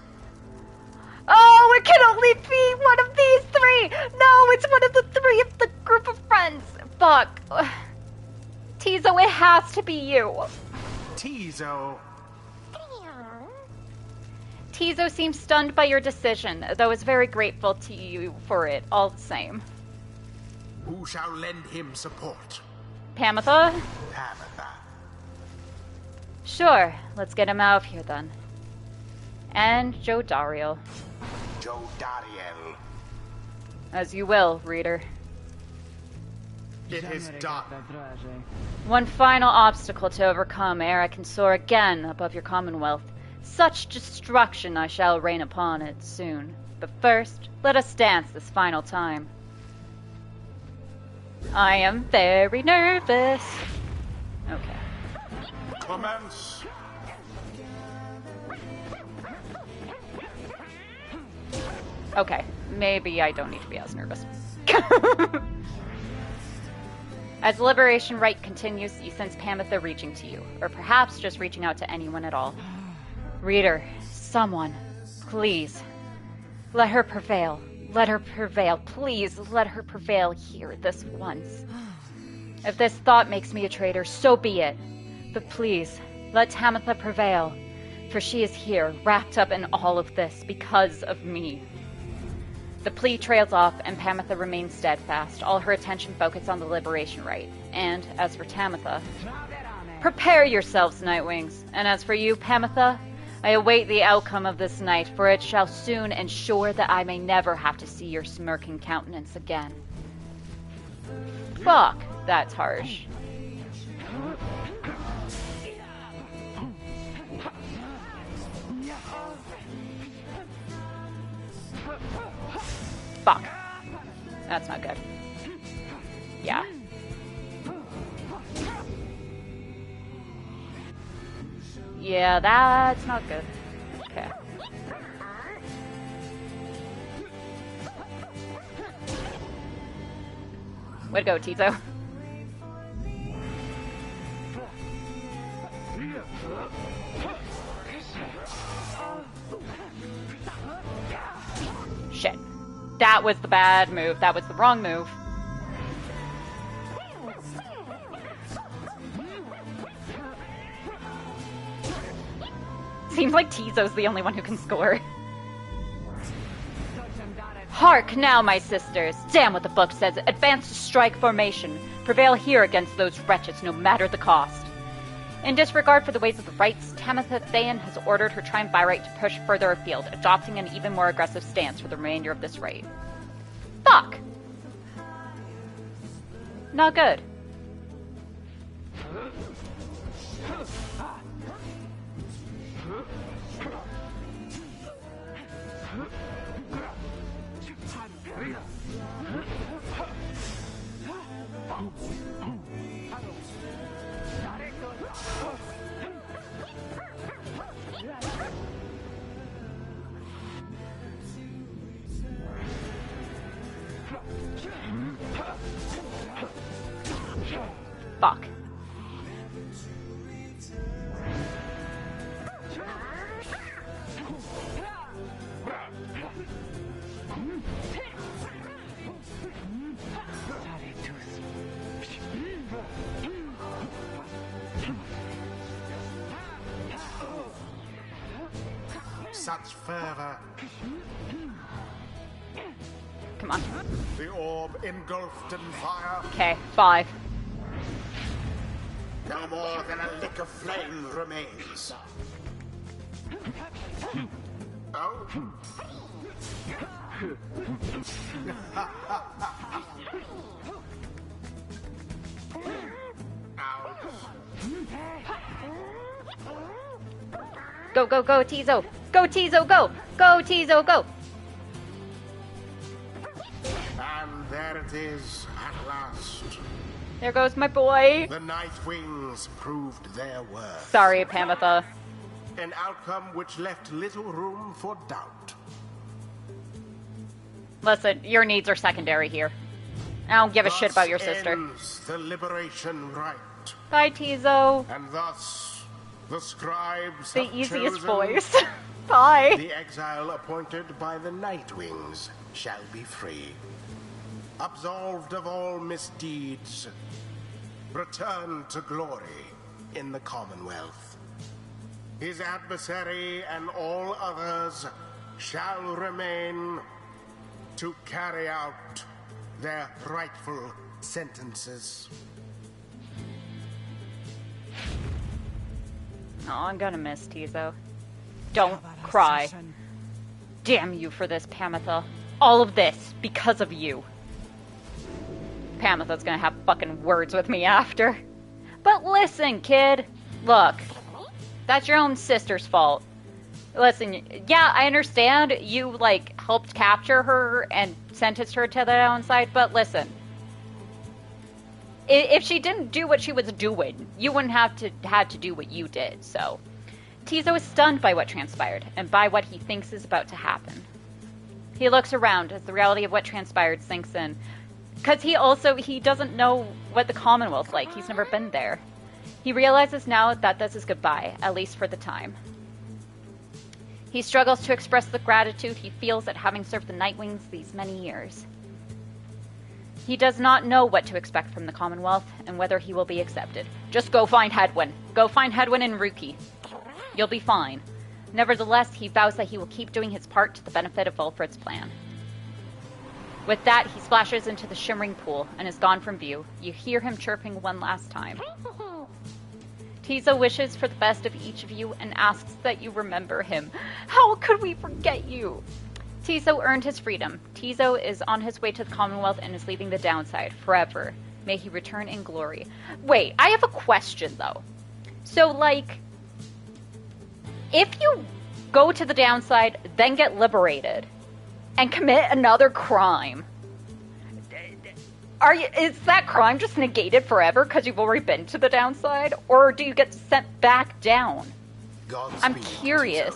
Oh, it can only be one of these three! No, it's one of the three of the group of friends! Fuck. Tizo, it has to be you. Tizo. Tizo seems stunned by your decision, though is very grateful to you for it, all the same. Who shall lend him support? Pamitha? Tamitha. Sure, let's get him out of here then. And Joe Dariel. Joe Dariel. As you will, reader. It is done. One final obstacle to overcome ere I can soar again above your Commonwealth. Such destruction I shall rain upon it soon. But first, let us dance this final time. I am very nervous. Okay. Commence. Okay, maybe I don't need to be as nervous. As the liberation rite continues, you sense Pamitha reaching to you, or perhaps just reaching out to anyone at all. Reader, someone, please, let her prevail. Let her prevail. Please, let her prevail here this once. If this thought makes me a traitor, so be it. But please, let Tamitha prevail, for she is here, wrapped up in all of this, because of me. The plea trails off, and Pamitha remains steadfast, all her attention focused on the liberation rite. And, as for Tamitha, prepare yourselves, Nightwings. And as for you, Pamitha, I await the outcome of this night, for it shall soon ensure that I may never have to see your smirking countenance again. Fuck, that's harsh. Fuck. That's not good. Yeah. Yeah, that's not good. Okay. Way to go, Tizo. Shit. That was the bad move. That was the wrong move. Seems like Tizo's the only one who can score. Hark now, my sisters. Damn what the book says. Advance to strike formation. Prevail here against those wretches, no matter the cost. In disregard for the ways of the rights, Tamitha Thayan has ordered her triumvirate to push further afield, adopting an even more aggressive stance for the remainder of this raid. Fuck! Not good. Fuck. Such fervor. Come on. The orb engulfed in fire. Okay, 5. No more than a lick of flame remains. Oh. Go, go, go, Tizo! Go, Tizo, go! Go, Tizo, go! And there it is, at last. There goes my boy! The Night Wings proved their worth. Sorry, Pamitha. An outcome which left little room for doubt. Listen, your needs are secondary here. I don't give a shit about your sister. Ends the liberation rite. Bye, Tizo. And thus, the scribes The have easiest chosen voice. Bye. the exile appointed by the Night Wings shall be free. Absolved of all misdeeds, return to glory in the Commonwealth. His adversary and all others shall remain to carry out their rightful sentences. Oh, I'm gonna miss Tizo. Don't cry. Damn you for this, Pamitha. All of this because of you. Pamitha's gonna have fucking words with me after. But listen, kid. Look. That's your own sister's fault. Listen, yeah, I understand you, like, helped capture her and sentenced her to the downside, but listen. If she didn't do what she was doing, you wouldn't have had to do what you did, so. Tizo is stunned by what transpired, and by what he thinks is about to happen. He looks around as the reality of what transpired sinks in. Because he doesn't know what the Commonwealth's like. He's never been there. He realizes now that this is goodbye, at least for the time. He struggles to express the gratitude he feels at having served the Nightwings these many years. He does not know what to expect from the Commonwealth, and whether he will be accepted. Just go find Hedwyn. Go find Hedwyn and Ruki. You'll be fine. Nevertheless, he vows that he will keep doing his part to the benefit of Ulfred's plan. With that, he splashes into the shimmering pool and is gone from view. You hear him chirping one last time. Tizo wishes for the best of each of you and asks that you remember him. How could we forget you? Tizo earned his freedom. Tizo is on his way to the Commonwealth and is leaving the downside forever. May he return in glory. Wait, I have a question though. So, like, if you go to the downside, then get liberated, and commit another crime, is that crime just negated forever because you've already been to the downside? Or do you get sent back down? I'm curious.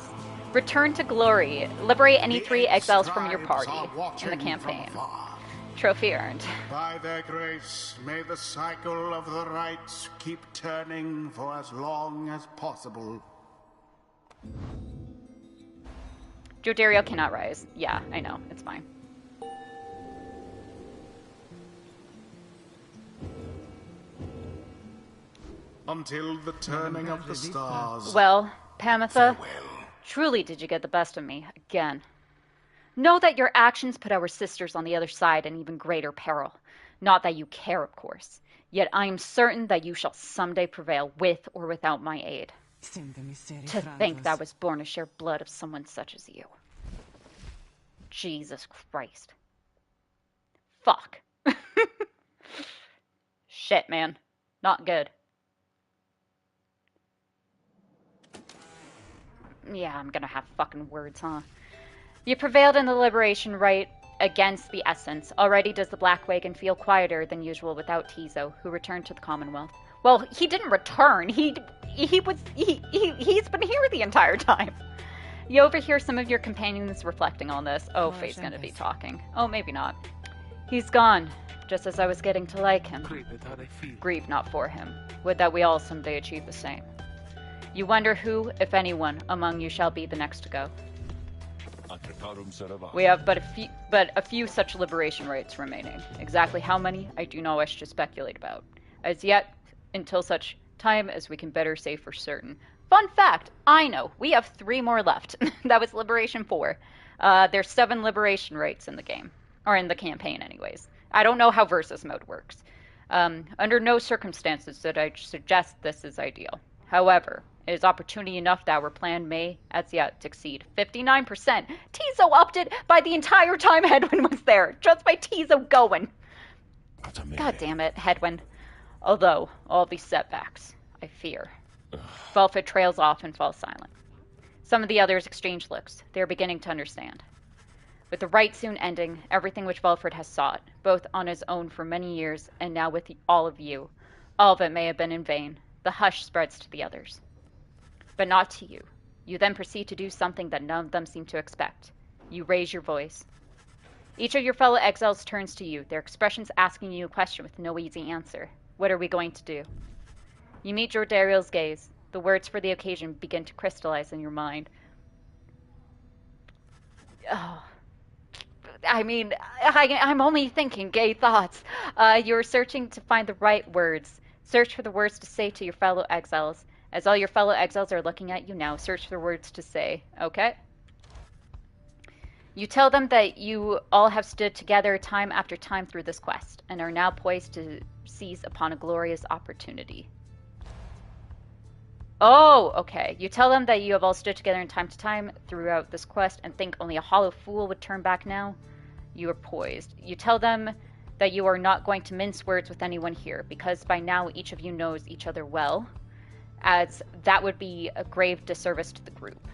Return to glory. Liberate any 3 exiles from your party in the campaign. Trophy earned. By their grace, may the cycle of the rites keep turning for as long as possible. Jodario cannot rise. Yeah, I know. It's fine. Until the turning of the stars. Well, Pamitha, Farewell. truly did you get the best of me again. Know that your actions put our sisters on the other side in even greater peril. Not that you care, of course. Yet I am certain that you shall someday prevail with or without my aid. To think that I was born to share blood of someone such as you. Jesus Christ. Fuck. Shit, man. Not good. Yeah, I'm gonna have fucking words, huh? You prevailed in the liberation right against the essence. Already does the Black Wagon feel quieter than usual without Tizo, who returned to the Commonwealth. Well, he didn't return. He's been here the entire time. You overhear some of your companions reflecting on this. Oh, Faye's gonna be talking. Oh, maybe not. He's gone, just as I was getting to like him. Grieve not for him. Would that we all someday achieve the same. You wonder who, if anyone, among you shall be the next to go. We have but a few such liberation rites remaining. Exactly how many, I do not wish to speculate about. As yet, until such time as we can better say for certain. Fun fact, I know, we have 3 more left. That was Liberation 4. There's 7 liberation rites in the game. Or in the campaign, anyways. I don't know how versus mode works. Under no circumstances did I suggest this is ideal. However, it is opportunity enough that our plan may, as yet, succeed. 59%. Tizo upped it by the entire time Hedwyn was there. Just by Tizo going. God damn it, Hedwyn. Although, all these setbacks, I fear. Velfred trails off and falls silent. Some of the others exchange looks. They are beginning to understand. With the rite soon ending, everything which Velfred has sought, both on his own for many years and now with all of you, all of it may have been in vain. The hush spreads to the others. But not to you. You then proceed to do something that none of them seem to expect. You raise your voice. Each of your fellow exiles turns to you, their expressions asking you a question with no easy answer. What are we going to do? You meet Jordariel's gaze. The words for the occasion begin to crystallize in your mind. Oh. I mean, I'm only thinking gay thoughts. You're searching to find the right words. Search for the words to say to your fellow exiles. As all your fellow exiles are looking at you now, search for words to say. Okay? You tell them that you all have stood together time after time through this quest, and are now poised to seize upon a glorious opportunity. Oh, okay. You tell them that you have all stood together in time to time throughout this quest, and think only a hollow fool would turn back now. You are poised. You tell them that you are not going to mince words with anyone here, because by now each of you knows each other well, as that would be a grave disservice to the group.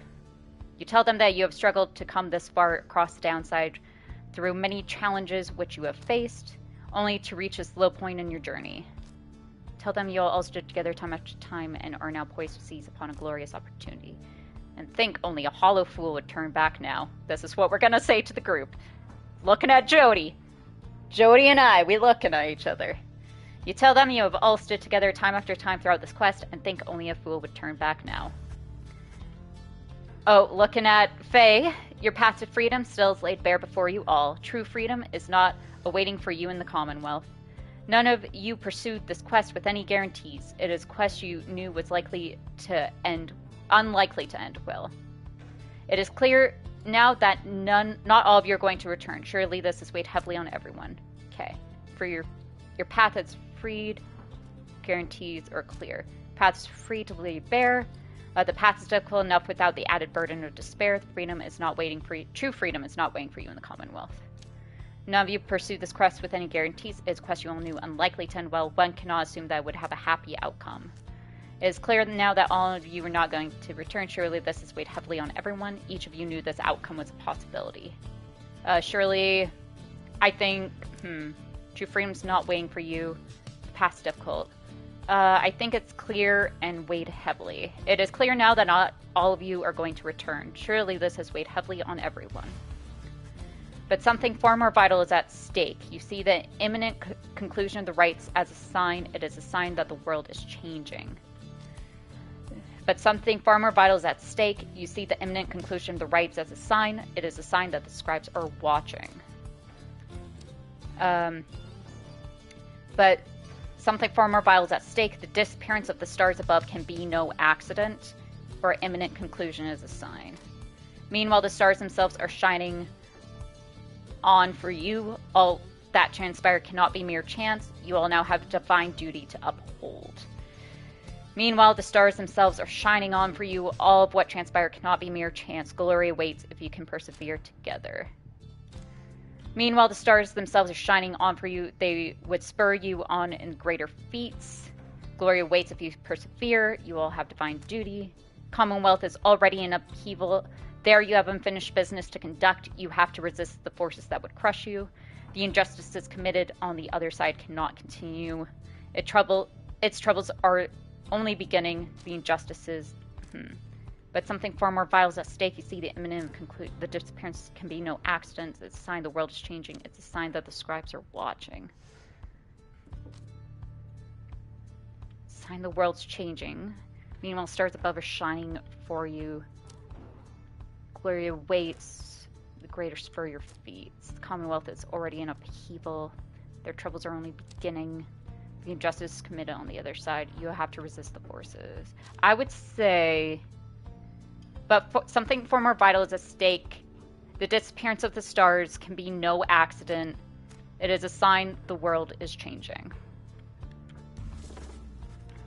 You tell them that you have struggled to come this far across the downside through many challenges which you have faced, only to reach this low point in your journey. Tell them you all stood together time after time and are now poised to seize upon a glorious opportunity. And think only a hollow fool would turn back now. This is what we're gonna say to the group. Looking at Jody. Jody and I, we looking at each other. You tell them you have all stood together time after time throughout this quest, and think only a fool would turn back now. Oh, looking at Faye, your path to freedom still is laid bare before you all. True freedom is not awaiting for you in the Commonwealth. None of you pursued this quest with any guarantees. It is a quest you knew was unlikely to end well. It is clear now that not all of you are going to return. Surely this has weighed heavily on everyone. Okay. For your path is freed, guarantees are clear. Path is free to lay bare. The path is difficult enough without the added burden of despair. Freedom is not waiting for you. True freedom is not waiting for you in the Commonwealth. None of you pursued this quest with any guarantees. It is a quest you all knew unlikely to end well. One cannot assume that it would have a happy outcome. It is clear now that all of you are not going to return. Surely this has weighed heavily on everyone. Each of you knew this outcome was a possibility. Surely, I think, true freedom's not waiting for you. The path's difficult. I think it's clear and weighed heavily. It is clear now that not all of you are going to return. Surely this has weighed heavily on everyone. But something far more vital is at stake. You see the imminent conclusion of the rites as a sign. It is a sign that the world is changing. But something far more vital is at stake. You see the imminent conclusion of the rites as a sign. It is a sign that the scribes are watching. But something far more vital is at stake. The disappearance of the stars above can be no accident, or imminent conclusion is a sign. Meanwhile, the stars themselves are shining on for you. All that transpired cannot be mere chance. You all now have a divine duty to uphold. Meanwhile, the stars themselves are shining on for you. All of what transpired cannot be mere chance. Glory awaits if you can persevere together. Meanwhile, the stars themselves are shining on for you. They would spur you on in greater feats. Glory awaits if you persevere. You will have divine duty. Commonwealth is already in upheaval. There you have unfinished business to conduct. You have to resist the forces that would crush you. The injustices committed on the other side cannot continue. Its troubles are only beginning. The injustices... But something far more vital is at stake. You see the imminent the disappearance can be no accident. It's a sign the world is changing. It's a sign that the scribes are watching. Sign the world's changing. Meanwhile, stars above are shining for you. Glory awaits. The greater spur your feet. The Commonwealth is already in upheaval. Their troubles are only beginning. The injustice committed on the other side. You have to resist the forces. I would say... But something far more vital is at stake. The disappearance of the stars can be no accident. It is a sign the world is changing.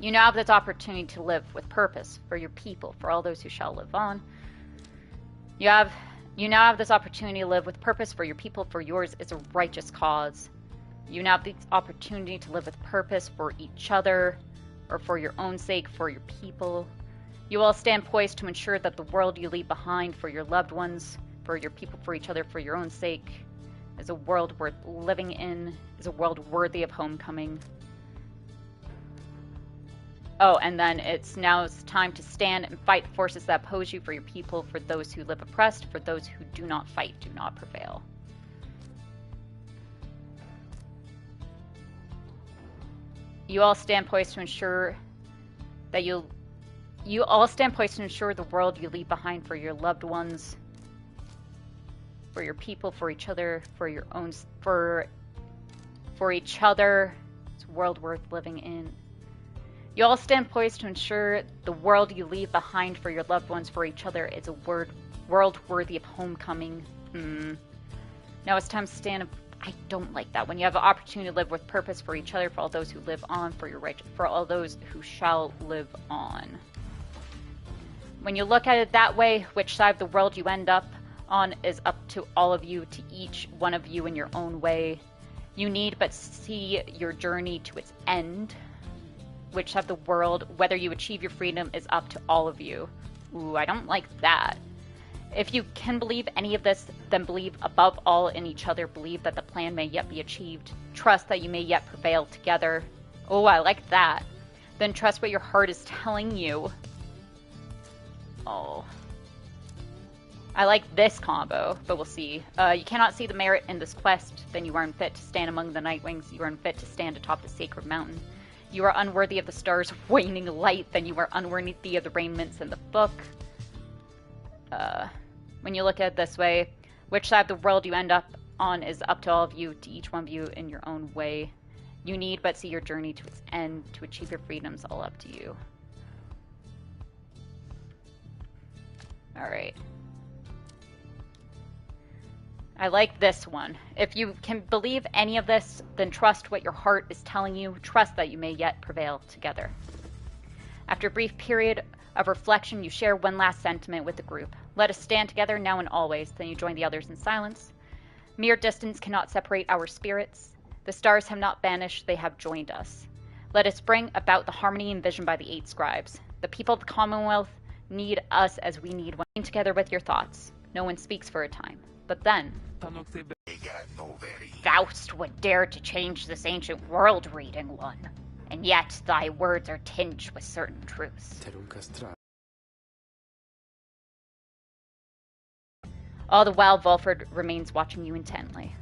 You now have this opportunity to live with purpose for your people, for all those who shall live on. You now have this opportunity to live with purpose for your people, for yours is a righteous cause. You now have the opportunity to live with purpose for each other, or for your own sake, for your people. You all stand poised to ensure that the world you leave behind for your loved ones, for your people, for each other, for your own sake, is a world worth living in, is a world worthy of homecoming. Oh, and then it's time to stand and fight forces that oppose you, for your people, for those who live oppressed, for those who do not fight, do not prevail. You all stand poised to ensure that you all stand poised to ensure the world you leave behind for your loved ones, for your people, for each other, for your own, for each other. It's a world worth living in. You all stand poised to ensure the world you leave behind for your loved ones, for each other, is a world worthy of homecoming. Now it's time to stand. I don't like that. When you have an opportunity to live with purpose for each other, for all those who live on, for all those who shall live on. When you look at it that way, which side of the world you end up on is up to all of you, to each one of you in your own way. You need but see your journey to its end. Which side of the world, whether you achieve your freedom, is up to all of you. Ooh, I don't like that. If you can believe any of this, then believe above all in each other. Believe that the plan may yet be achieved. Trust that you may yet prevail together. Oh, I like that. Then trust what your heart is telling you. Oh. I like this combo, but we'll see. You cannot see the merit in this quest, then you are unfit to stand among the Nightwings. You are unfit to stand atop the sacred mountain. You are unworthy of the stars' waning light, then you are unworthy of the raiments in the book. When you look at it this way, which side of the world you end up on is up to all of you, to each one of you in your own way. You need but see your journey to its end. To achieve your freedoms, all up to you. Alright. I like this one. If you can believe any of this, then trust what your heart is telling you. Trust that you may yet prevail together. After a brief period of reflection, you share one last sentiment with the group. Let us stand together now and always. Then you join the others in silence. Mere distance cannot separate our spirits. The stars have not vanished, they have joined us. Let us bring about the harmony envisioned by the 8 scribes. The people of the Commonwealth need us as we need one. Together with your thoughts. No one speaks for a time. But then... Faust would dare to change this ancient world, reading one. And yet thy words are tinged with certain truths. All the while, Volford remains watching you intently.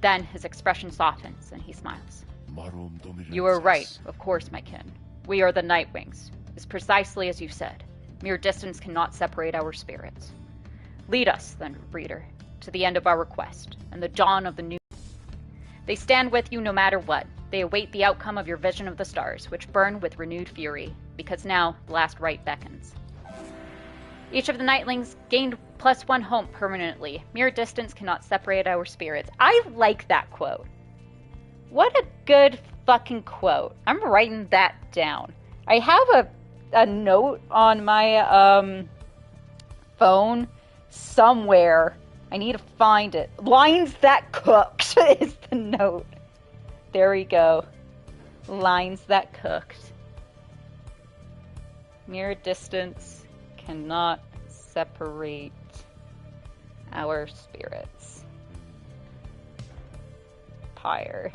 Then his expression softens, and he smiles. You are right, of course, my kin. We are the Nightwings. It's precisely as you said. Mere distance cannot separate our spirits. Lead us, then, reader, to the end of our quest, and the dawn of the new... They stand with you no matter what. They await the outcome of your vision of the stars, which burn with renewed fury, because now the last rite beckons. Each of the Nightlings gained +1 home permanently. Mere distance cannot separate our spirits. I like that quote. What a good fucking quote. I'm writing that down. I have a note on my phone somewhere I need to find it. Lines that cooked is the note. There we go. Lines that cooked. Mere distance cannot separate our spirits. Pyre.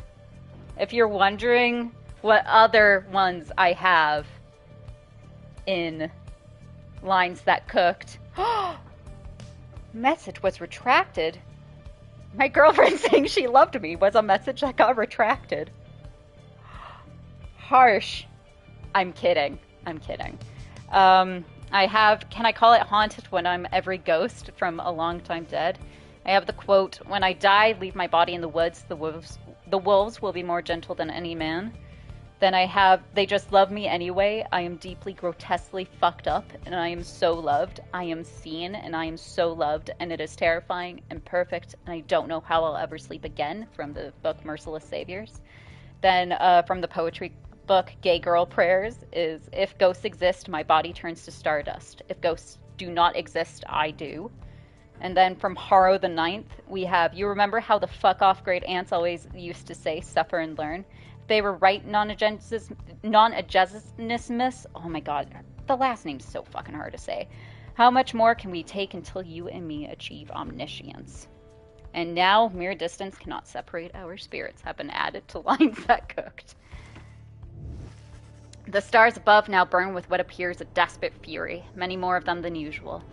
If you're wondering what other ones I have in Lines that cooked. Message was retracted. My girlfriend saying she loved me was a message that got retracted. Harsh. I'm kidding. I'm kidding. I have, can I call it haunted when I'm every ghost from A Long Time Dead? I have the quote, when I die, leave my body in the woods, the wolves will be more gentle than any man. Then I have, they just love me anyway. I am deeply, grotesquely fucked up, and I am so loved. I am seen, and I am so loved, and it is terrifying and perfect, and I don't know how I'll ever sleep again, from the book Merciless Saviors. Then from the poetry book Gay Girl Prayers is, if ghosts exist, my body turns to stardust. If ghosts do not exist, I do. And then from Harrow the Ninth, we have, you remember how the fuck off great aunts always used to say, suffer and learn? They were right, non-agenismus. Oh my god, the last name's so fucking hard to say. How much more can we take until you and me achieve omniscience? And now, mere distance cannot separate our spirits have been added to Lines that cooked. The stars above now burn with what appears a desperate fury, many more of them than usual.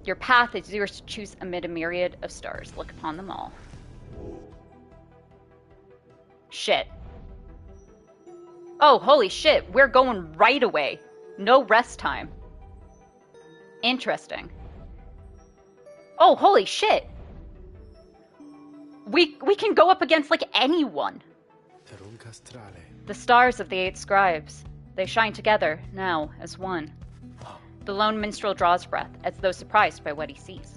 Your path is yours to choose amid a myriad of stars. Look upon them all. Shit. Oh, holy shit. We're going right away. No rest time. Interesting. Oh, holy shit. We can go up against, like, anyone. The stars of the 8 scribes. They shine together, now, as one. The lone minstrel draws breath, as though surprised by what he sees.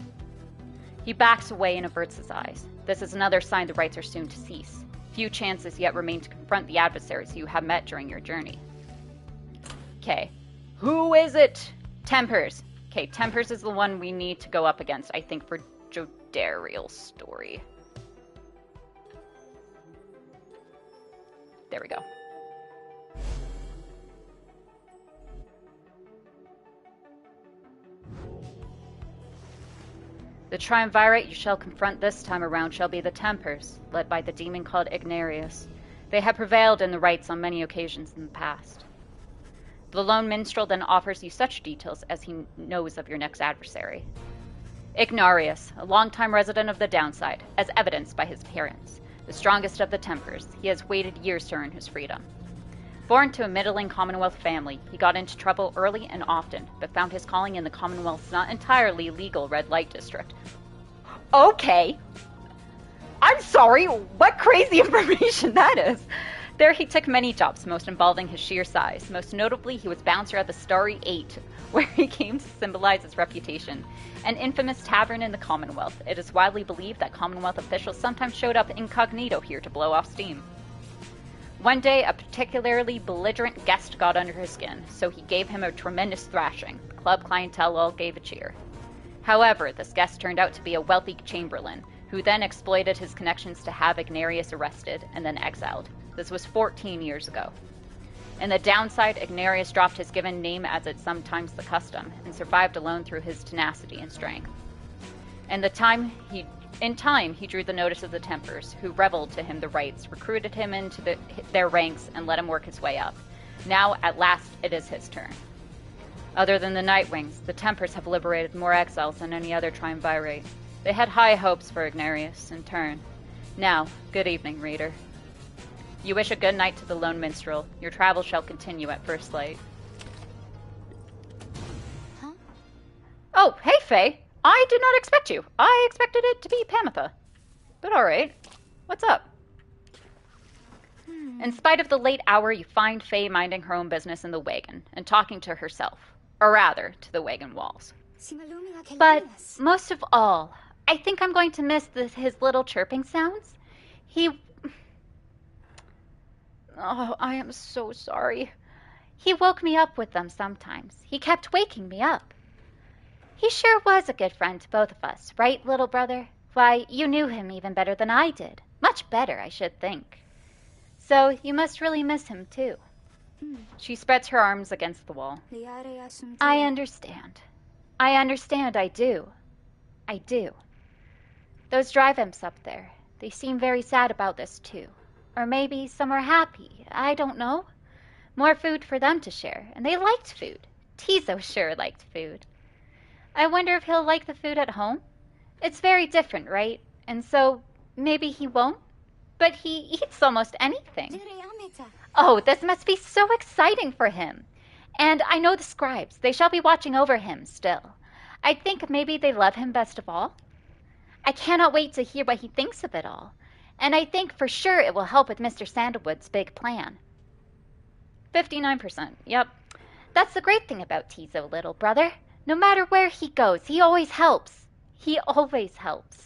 He backs away and averts his eyes. This is another sign the rites are soon to cease. Few chances yet remain to confront the adversaries you have met during your journey. Okay. Who is it? Tempers. Okay, Tempers is the one we need to go up against, I think, for Jodariel's story. There we go. The triumvirate you shall confront this time around shall be the Tempers, led by the demon called Ignarius. They have prevailed in the rites on many occasions in the past. The lone minstrel then offers you such details as he knows of your next adversary. Ignarius, a longtime resident of the Downside, as evidenced by his appearance. The strongest of the Tempers, he has waited years to earn his freedom. Born to a middling Commonwealth family, he got into trouble early and often, but found his calling in the Commonwealth's not entirely legal red light district. Okay. I'm sorry, what crazy information that is. There he took many jobs, most involving his sheer size. Most notably, he was bouncer at the Starry Eight, where he came to symbolize his reputation. An infamous tavern in the Commonwealth. It is widely believed that Commonwealth officials sometimes showed up incognito here to blow off steam. One day, a particularly belligerent guest got under his skin, so he gave him a tremendous thrashing. The club clientele all gave a cheer. However, this guest turned out to be a wealthy chamberlain, who then exploited his connections to have Ignarius arrested and then exiled. This was 14 years ago. In the Downside, Ignarius dropped his given name as it's sometimes the custom, and survived alone through his tenacity and strength. In time, he drew the notice of the Tempers, who reveled to him the rights, recruited him into their ranks, and let him work his way up. Now, at last, it is his turn. Other than the Nightwings, the Tempers have liberated more exiles than any other triumvirate. They had high hopes for Ignarius, in turn. Now, good evening, reader. You wish a good night to the lone minstrel. Your travels shall continue at first light. Huh? Oh, hey, Faye. I did not expect you. I expected it to be Pamitha. But alright. What's up? In spite of the late hour, you find Faye minding her own business in the wagon and talking to herself. Or rather, to the wagon walls. But most of all, I think I'm going to miss his little chirping sounds. Oh, I am so sorry. He woke me up with them sometimes. He kept waking me up. He sure was a good friend to both of us, right, little brother? Why, you knew him even better than I did. Much better, I should think. So you must really miss him, too. She spreads her arms against the wall. I understand. I do. I do. Those drive imps up there, they seem very sad about this, too. Or maybe some are happy. I don't know. More food for them to share, and they liked food. Tizo sure liked food. I wonder if he'll like the food at home? It's very different, right? And so, maybe he won't? But he eats almost anything. Oh, this must be so exciting for him. And I know the scribes. They shall be watching over him still. I think maybe they love him best of all. I cannot wait to hear what he thinks of it all. And I think for sure it will help with Mr. Sandalwood's big plan. 59%. Yep. That's the great thing about Tizo, little brother. No matter where he goes, he always helps. He always helps.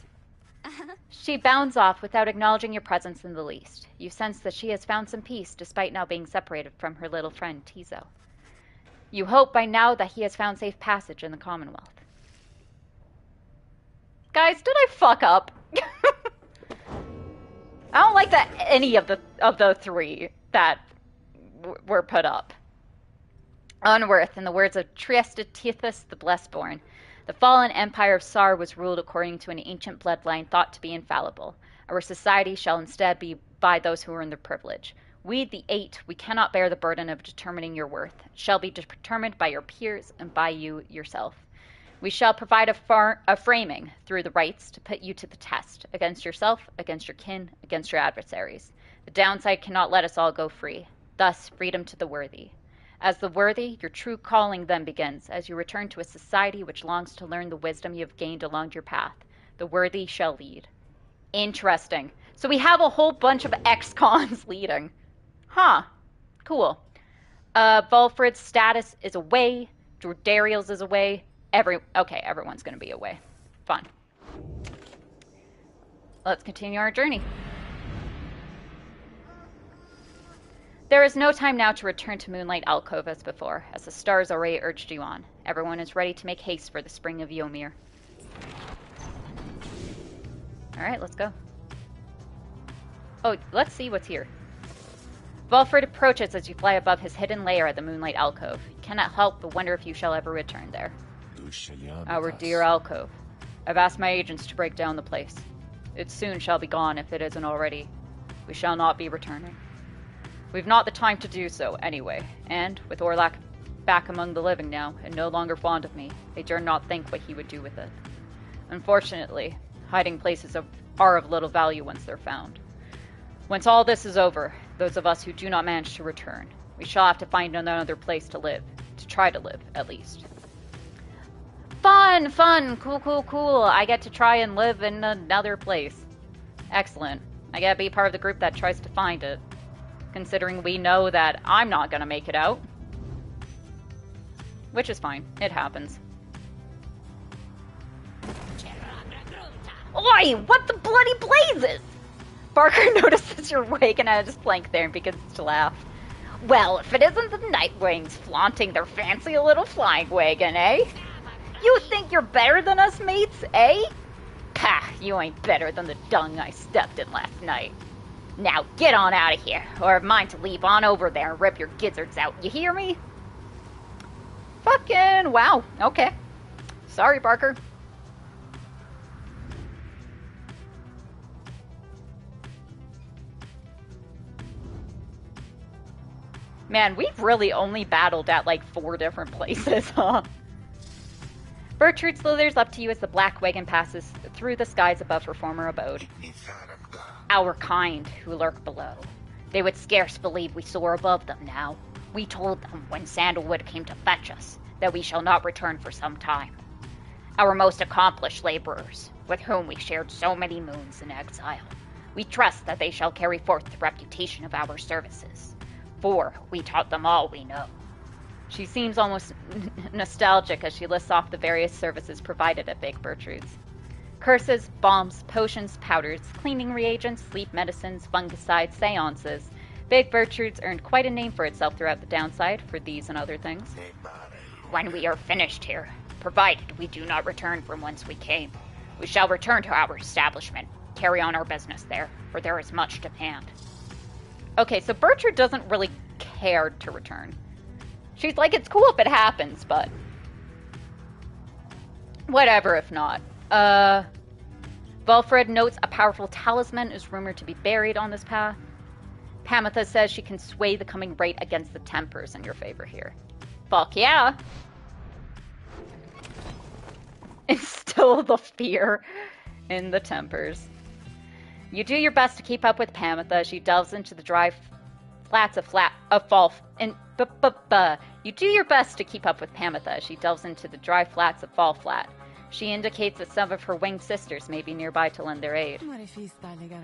She bounds off without acknowledging your presence in the least. You sense that she has found some peace despite now being separated from her little friend Tizo. You hope by now that he has found safe passage in the Commonwealth. Guys, did I fuck up? I don't like that any of the three that were put up. Unworth, in the words of Triestithus the Blessborn, the fallen empire of Sar was ruled according to an ancient bloodline thought to be infallible. Our society shall instead be by those who earn the privilege. We, the 8, we cannot bear the burden of determining your worth. It shall be determined by your peers and by you yourself. We shall provide a framing through the rights to put you to the test, against yourself, against your kin, against your adversaries. The downside cannot let us all go free. Thus, freedom to the worthy. As the worthy, your true calling then begins, as you return to a society which longs to learn the wisdom you have gained along your path. The worthy shall lead. Interesting. So we have a whole bunch of ex-cons leading. Huh. Cool. Volfred's status is away. Jordariel's is away. Okay, everyone's going to be away. Fun. Let's continue our journey. There is no time now to return to Moonlight Alcove as before, as the stars already urged you on. Everyone is ready to make haste for the spring of Ymir. Alright, let's go. Oh, let's see what's here. Volfred approaches as you fly above his hidden lair at the Moonlight Alcove. You cannot help but wonder if you shall ever return there. Our dear alcove. I've asked my agents to break down the place. It soon shall be gone if it isn't already. We shall not be returning. We've not the time to do so, anyway, and, with Orlak back among the living now, and no longer fond of me, I dare not think what he would do with it. Unfortunately, hiding places are of little value once they're found. Once all this is over, those of us who do not manage to return, we shall have to find another place to live. To try to live, at least. Fun, cool. I get to try and live in another place. Excellent. I get to be part of the group that tries to find it. Considering we know that I'm not gonna make it out. Which is fine. It happens. Oi! What the bloody blazes? Barker notices you're awake and has plank there and begins to laugh. Well, if it isn't the Nightwings flaunting their fancy little flying wagon, eh? You think you're better than us mates, eh? Pah, you ain't better than the dung I stepped in last night. Now get on out of here, or have mine to leave on over there and rip your gizzards out, you hear me? Fucking wow, okay. Sorry, Barker. Man, we've really only battled at like 4 different places, huh? Bertrude slithers up to you as the black wagon passes through the skies above her former abode. Our kind who lurk below. They would scarce believe we soar above them now. We told them when Sandalwood came to fetch us that we shall not return for some time. Our most accomplished laborers, with whom we shared so many moons in exile. We trust that they shall carry forth the reputation of our services. For we taught them all we know. She seems almost nostalgic as she lists off the various services provided at Big Bertrude's. Curses, bombs, potions, powders, cleaning reagents, sleep medicines, fungicides, seances. Big Bertrude's earned quite a name for itself throughout the downside for these and other things. When we are finished here, provided we do not return from whence we came. We shall return to our establishment, carry on our business there, for there is much demand. Okay, so Bertrude doesn't really care to return. She's like, it's cool if it happens, but whatever if not. Volfred notes a powerful talisman is rumored to be buried on this path. Pamitha says she can sway the coming rite against the tempers in your favor here. Fuck yeah! Instill the fear in the tempers. You do your best to keep up with Pamitha as she delves into the dry flats of fall. You do your best to keep up with Pamitha as she delves into the dry flats of Fall Flat. She indicates that some of her winged sisters may be nearby to lend their aid.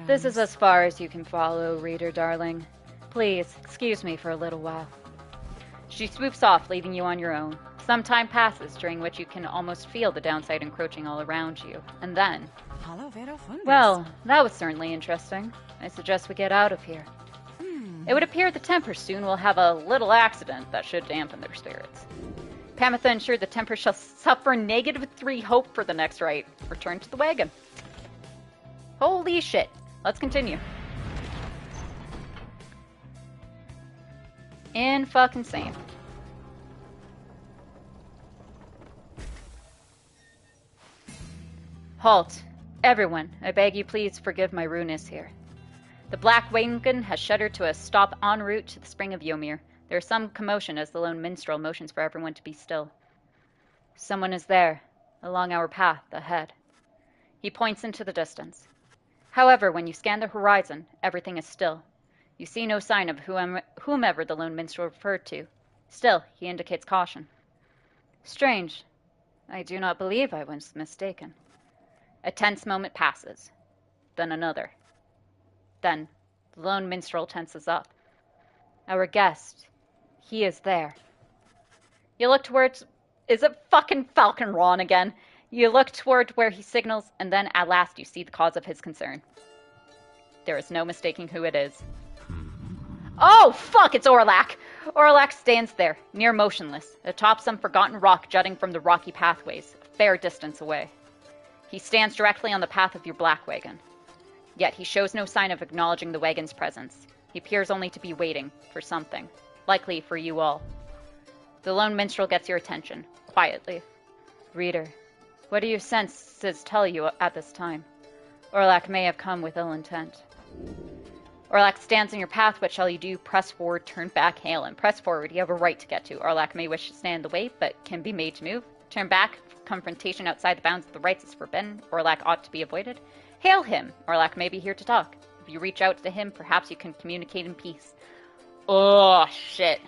This is as far as you can follow, reader darling. Please, excuse me for a little while. She swoops off, leaving you on your own. Some time passes, during which you can almost feel the downside encroaching all around you. And then... Well, that was certainly interesting. I suggest we get out of here. It would appear the Tempers soon will have a little accident that should dampen their spirits. Pamitha ensured the Tempers shall suffer -3 hope for the next rite. Return to the wagon. Holy shit. Let's continue. In fucking sane. Halt. Everyone, I beg you please forgive my rudeness here. The black wagon has shuddered to a stop en route to the spring of Ymir. There is some commotion as the lone minstrel motions for everyone to be still. Someone is there, along our path ahead. He points into the distance. However, when you scan the horizon, everything is still. You see no sign of whomever the lone minstrel referred to. Still, he indicates caution. Strange. I do not believe I was mistaken. A tense moment passes. Then another. Then, the lone minstrel tenses up. Our guest. He is there. You look towards... Is it fucking Falcon Ron again? You look toward where he signals, and then at last you see the cause of his concern. There is no mistaking who it is. Oh, fuck, it's Orlac! Orlac stands there, near motionless, atop some forgotten rock jutting from the rocky pathways, a fair distance away. He stands directly on the path of your black wagon. Yet he shows no sign of acknowledging the wagon's presence. He appears only to be waiting for something, likely for you all. The lone minstrel gets your attention, quietly. Reader, what do your senses tell you at this time? Orlac may have come with ill intent. Orlac stands in your path. What shall you do? Press forward, turn back, hail him. Press forward, you have a right to get to. Orlac may wish to stand in the way, but can be made to move. Turn back, confrontation outside the bounds of the rights is forbidden. Orlac ought to be avoided. Hail him. Orlac may be here to talk. If you reach out to him, perhaps you can communicate in peace. Oh, shit.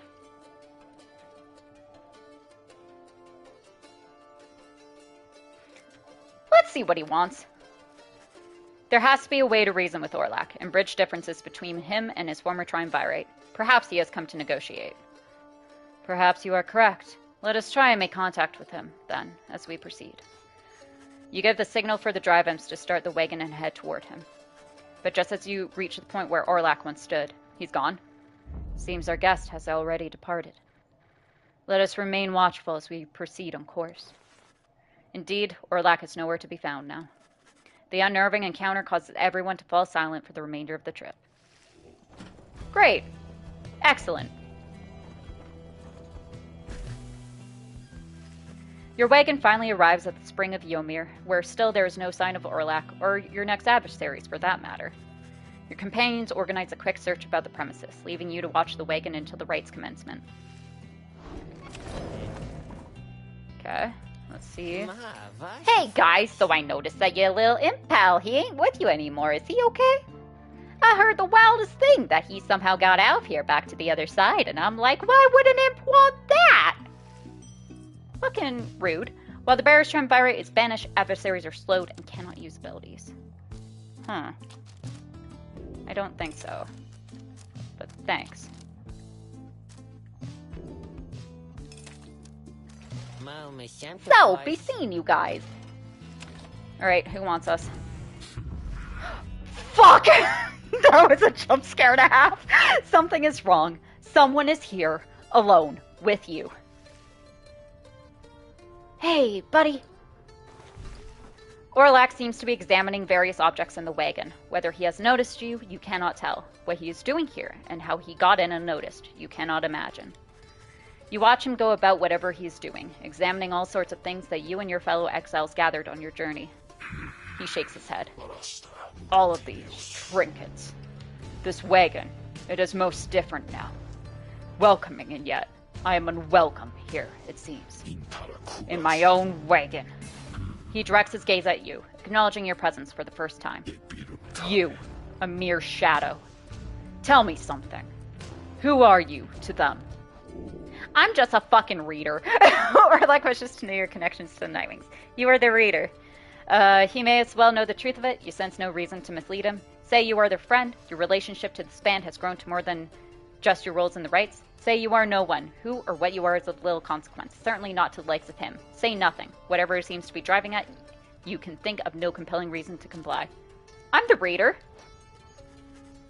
Let's see what he wants. There has to be a way to reason with Orlac and bridge differences between him and his former triumvirate. Perhaps he has come to negotiate. Perhaps you are correct. Let us try and make contact with him, then, as we proceed. You give the signal for the drive imps to start the wagon and head toward him. But just as you reach the point where Orlac once stood, he's gone. Seems our guest has already departed. Let us remain watchful as we proceed on course. Indeed, Orlac is nowhere to be found now. The unnerving encounter causes everyone to fall silent for the remainder of the trip. Great. Excellent. Your wagon finally arrives at the spring of Ymir, where still there is no sign of Orlac, or your next adversaries for that matter. Your companions organize a quick search about the premises, leaving you to watch the wagon until the rite's commencement. Okay, let's see. Hey guys, so I noticed that your little imp pal, he ain't with you anymore, is he okay? I heard the wildest thing, that he somehow got out of here back to the other side, and I'm like, why would an imp want that? Fucking rude. While the bearer's triumvirate is banished, adversaries are slowed and cannot use abilities. Huh. I don't think so. But thanks. So, be seeing you guys. Alright, who wants us? Fuck! That was a jump scare and a half. Something is wrong. Someone is here, alone, with you. Hey, buddy. Orlac seems to be examining various objects in the wagon. Whether he has noticed you, you cannot tell. What he is doing here, and how he got in unnoticed, you cannot imagine. You watch him go about whatever he is doing, examining all sorts of things that you and your fellow exiles gathered on your journey. He shakes his head. All of these trinkets. This wagon, it is most different now. Welcoming, and yet I am unwelcome here, it seems. In my own wagon. He directs his gaze at you, acknowledging your presence for the first time. You, a mere shadow. Tell me something. Who are you to them? I'm just a fucking reader. Orlac wishes to know your connections to the Nightwings. You are the reader. He may as well know the truth of it. You sense no reason to mislead him. Say you are their friend. Your relationship to this band has grown to more than just your roles in the rites. Say you are no one. Who or what you are is of little consequence. Certainly not to the likes of him. Say nothing. Whatever he seems to be driving at, you can think of no compelling reason to comply. I'm the reader.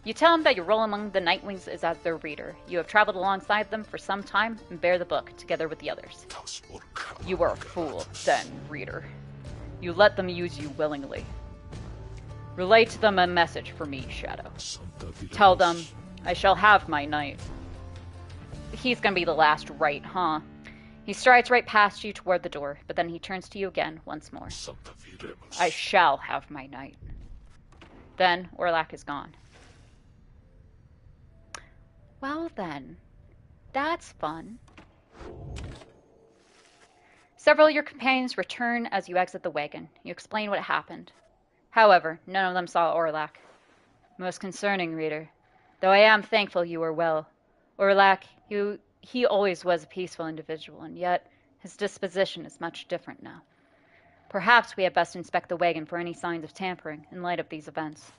You tell him that your role among the Nightwings is as their reader. You have traveled alongside them for some time and bear the book together with the others. You are a fool, then, reader. You let them use you willingly. Relay to them a message for me, Shadow. Tell them, I shall have my night. He's gonna be the last right, huh? He strides right past you toward the door, but then he turns to you again once more. I shall have my night. Then Orlac is gone. Well then, that's fun. Several of your companions return as you exit the wagon. You explain what happened. However, none of them saw Orlac. Most concerning, reader. Though I am thankful you are well. Orlac, he always was a peaceful individual, and yet his disposition is much different now. Perhaps we had best inspect the wagon for any signs of tampering in light of these events.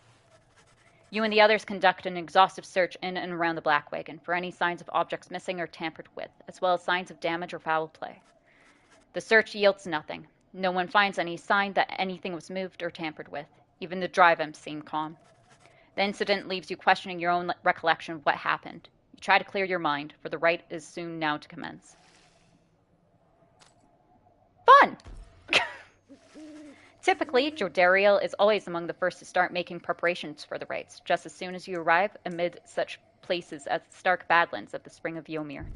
You and the others conduct an exhaustive search in and around the Black Wagon for any signs of objects missing or tampered with, as well as signs of damage or foul play. The search yields nothing. No one finds any sign that anything was moved or tampered with. Even the drive imps seem calm. The incident leaves you questioning your own recollection of what happened. You try to clear your mind, for the rite is soon now to commence. Fun! Typically, Jordariel is always among the first to start making preparations for the rites, just as soon as you arrive amid such places as the stark badlands of the Spring of Ymir.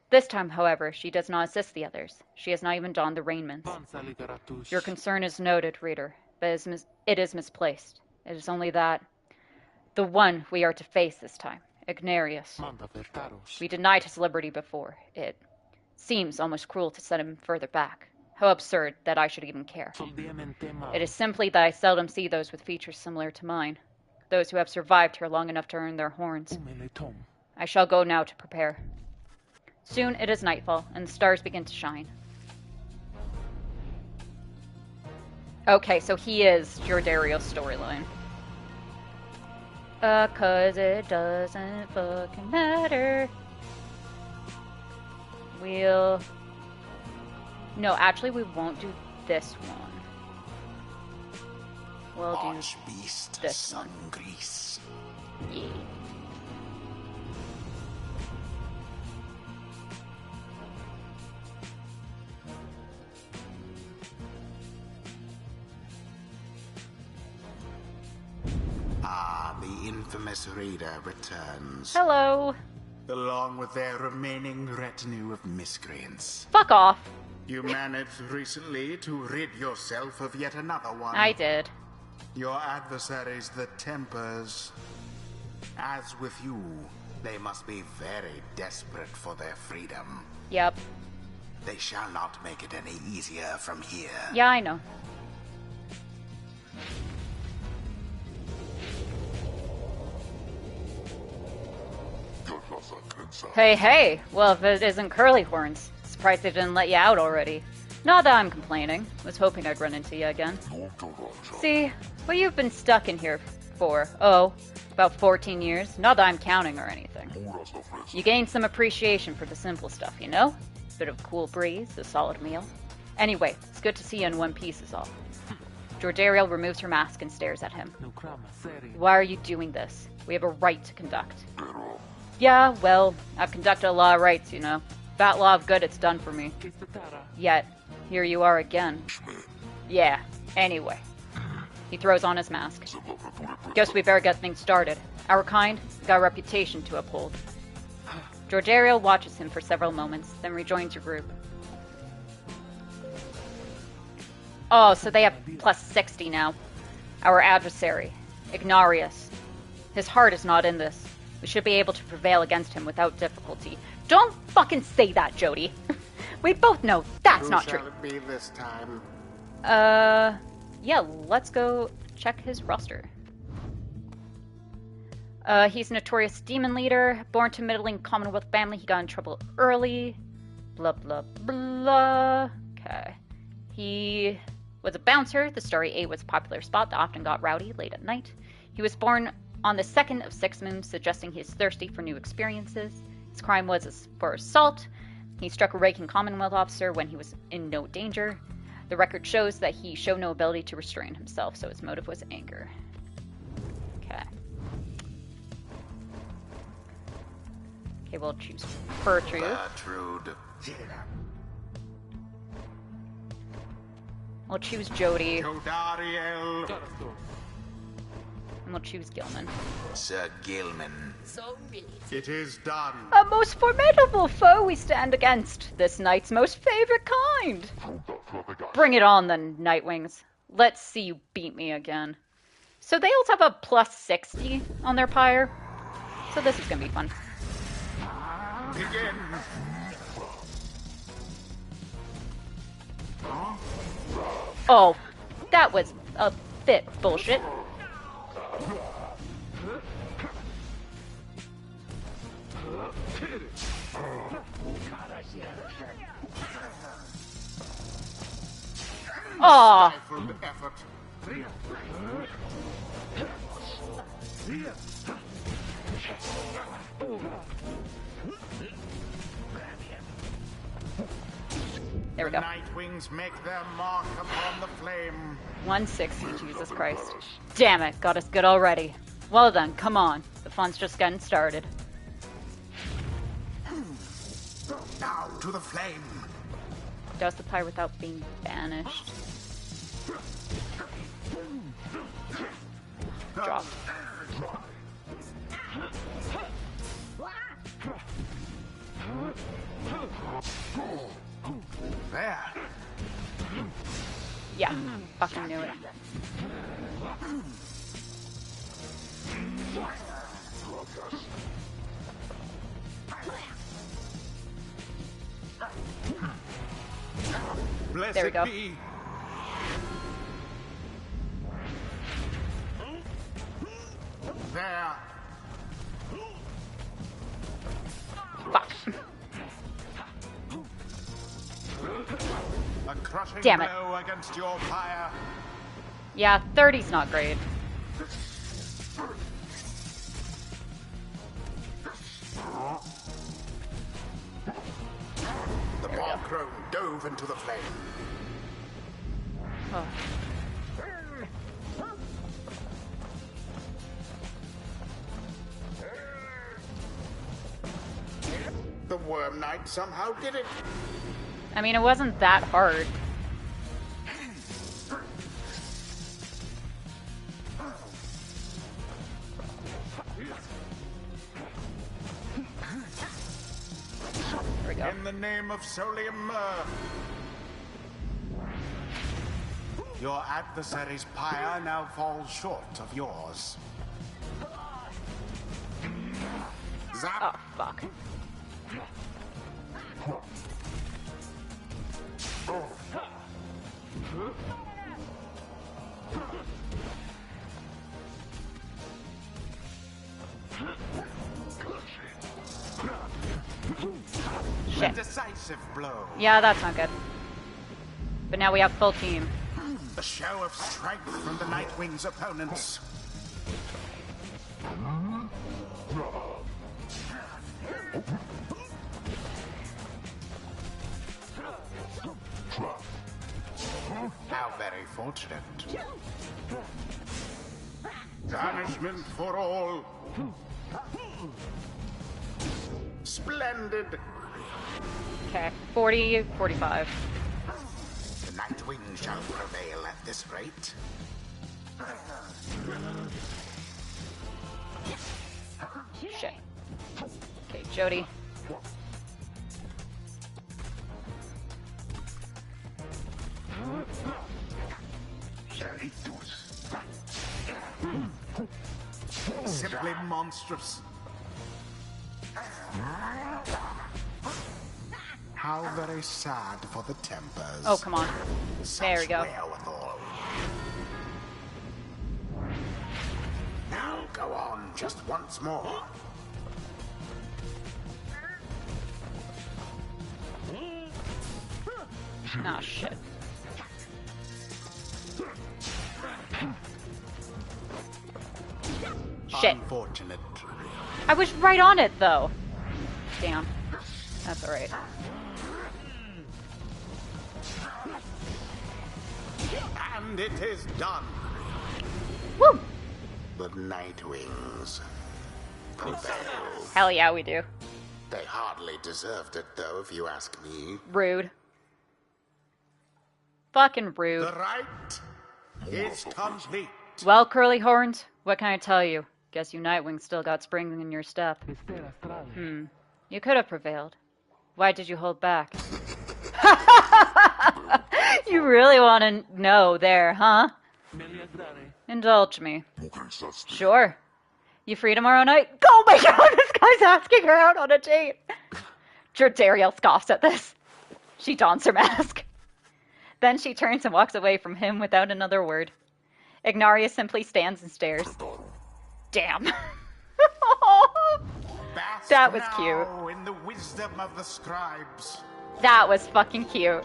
This time, however, she does not assist the others. She has not even donned the raiments. Your concern is noted, reader, but it is misplaced. It is only that the one we are to face this time, Ignarius. We denied his liberty before. It seems almost cruel to send him further back. How absurd that I should even care. It is simply that I seldom see those with features similar to mine. Those who have survived here long enough to earn their horns. I shall go now to prepare. Soon it is nightfall, and the stars begin to shine. Okay, so he is Jordario's storyline. 'Cause it doesn't fucking matter. No, actually we won't do this one. We'll do this one. Yeah. The infamous raider returns. Hello. Along with their remaining retinue of miscreants. Fuck off. You managed recently to rid yourself of yet another one. I did. Your adversaries, the Tempers. As with you, they must be very desperate for their freedom. Yep. They shall not make it any easier from here. Yeah, I know. Hey, well, if it isn't Curly Horns, surprised they didn't let you out already. Not that I'm complaining. Was hoping I'd run into you again. See, what you've been stuck in here for, about 14 years. Not that I'm counting or anything. You gained some appreciation for the simple stuff, you know? Bit of a cool breeze, a solid meal. Anyway, it's good to see you in one piece is all. Jordariel removes her mask and stares at him. Why are you doing this? We have a rite to conduct. Yeah, well, I've conducted a lot of rites, you know. That law of good, it's done for me. Yet, here you are again. Yeah, anyway. He throws on his mask. Guess we better get things started. Our kind got a reputation to uphold. George Ariel watches him for several moments, then rejoins your group. Oh, so they have plus 60 now. Our adversary, Ignarius. His heart is not in this. We should be able to prevail against him without difficulty. Don't fucking say that, Jody. We both know that's not true. Who shall it be this time? Yeah, let's go check his roster. He's a notorious demon leader, born to middling Commonwealth family. He got in trouble early. Blah, blah, blah. Okay. He was a bouncer. The Starry 8 was a popular spot that often got rowdy late at night. He was born on the 2nd of 6 moons, suggesting he is thirsty for new experiences. His crime was for assault. He struck a raking Commonwealth officer when he was in no danger. The record shows that he showed no ability to restrain himself, so his motive was anger. Okay. Okay, we'll choose Bertrude. We'll choose Jody. Jodariel. And we'll choose Gilman. Sir Gilman. It is done. A most formidable foe we stand against. This knight's most favorite kind. Bring it on, then, Nightwings. Let's see you beat me again. So they also have a plus 60 on their Pyre. So this is going to be fun. Begin. Oh, that was a bit bullshit. Aw. Stifled effort. There we go. The Nightwings make their mark upon the flame. 160, Jesus Christ. Damn it, got us good already. Well then, come on. The fun's just getting started. Now to the flame. Douse the Pyre without being banished. Drop. There. Yeah, fucking knew it. Blessed There we go. be. There. Fuck. A crushing Damn it. blow against your fire. Yeah, 30's not great. The bomb crone dove into the flame. Oh. The Worm Knight somehow did it. I mean, it wasn't that hard. There we go. In the name of Solium Mur. Your adversary's pyre now falls short of yours. Zap. Oh, fuck. A Shit. decisive blow. Yeah, that's not good. But now we have full team. A show of strength from the Nightwing's opponents. How very fortunate. Punishment for all. Splendid. Okay, 40, 45. Nightwing shall prevail at this rate. Shit. Okay, Jody. Simply monstrous. How very sad for the Tempers. Oh, come on. There we go. Wherewithal. Now go on just once more. Oh, shit. Shit. Unfortunate. I was right on it, though. Damn. That's alright. And it is done. Woo! The Nightwings prevail. Hell yeah, we do. They hardly deserved it, though, if you ask me. Rude. Fucking rude. The right is complete. Well, Curly Horns, what can I tell you? Guess you Nightwing still got spring in your step. You could have prevailed. Why did you hold back? You really want to know there, huh? Indulge me. Sure. You free tomorrow night? Oh my god, this guy's asking her out on a date. Dariel scoffs at this. She dons her mask. Then she turns and walks away from him without another word. Ignaria simply stands and stares. Damn. Bask That was now in the wisdom of the scribes. That was fucking cute.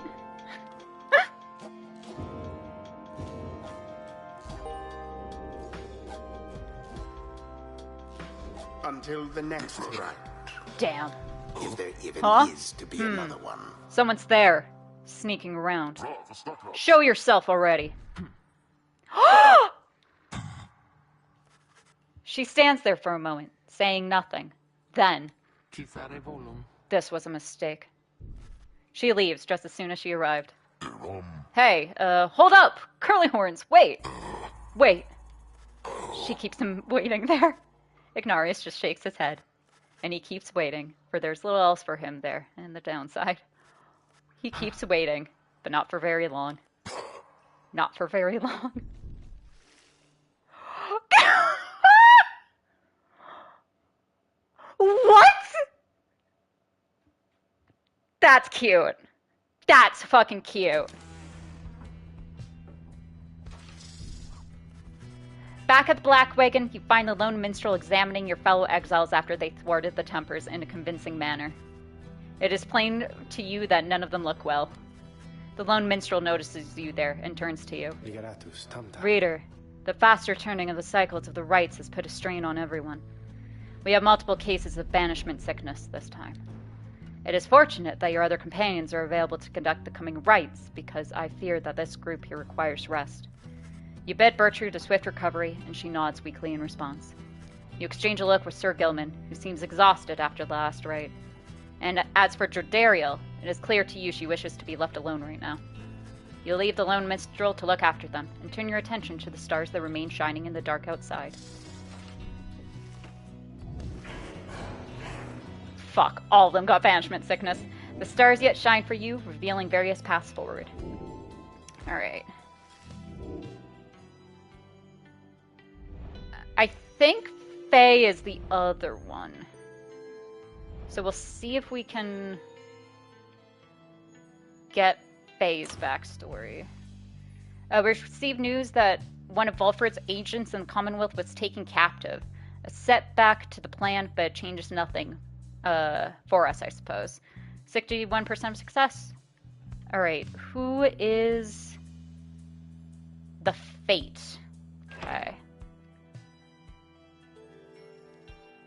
Until the next right. Damn. If there even Huh? is to be another one. Someone's there, sneaking around. Show yourself already. She stands there for a moment, saying nothing. Then, this was a mistake. She leaves just as soon as she arrived. Hey, hold up! Curly Horns, wait! Wait. She keeps him waiting there. Ignarius just shakes his head. And he keeps waiting, for there's little else for him there, and the downside. He keeps waiting, but not for very long. Not for very long. What? That's cute. That's fucking cute. Back at the Black Wagon, you find the lone minstrel examining your fellow exiles after they thwarted the Tempers in a convincing manner. It is plain to you that none of them look well. The lone minstrel notices you there and turns to you. Reader, the fast returning of the cycles of the rites has put a strain on everyone. We have multiple cases of banishment sickness this time. It is fortunate that your other companions are available to conduct the coming rites, because I fear that this group here requires rest. You bid Bertrude a swift recovery, and she nods weakly in response. You exchange a look with Sir Gilman, who seems exhausted after the last rite. And as for Dariel, it is clear to you she wishes to be left alone right now. You leave the lone minstrel to look after them, and turn your attention to the stars that remain shining in the dark outside. Fuck, all of them got banishment sickness. The stars yet shine for you, revealing various paths forward. Alright. I think Faye is the other one. So we'll see if we can get Faye's backstory. We received news that one of Volfred's agents in the Commonwealth was taken captive. A setback to the plan, but it changes nothing for us, I suppose. 61% of success. Alright, who is the Fate? Okay.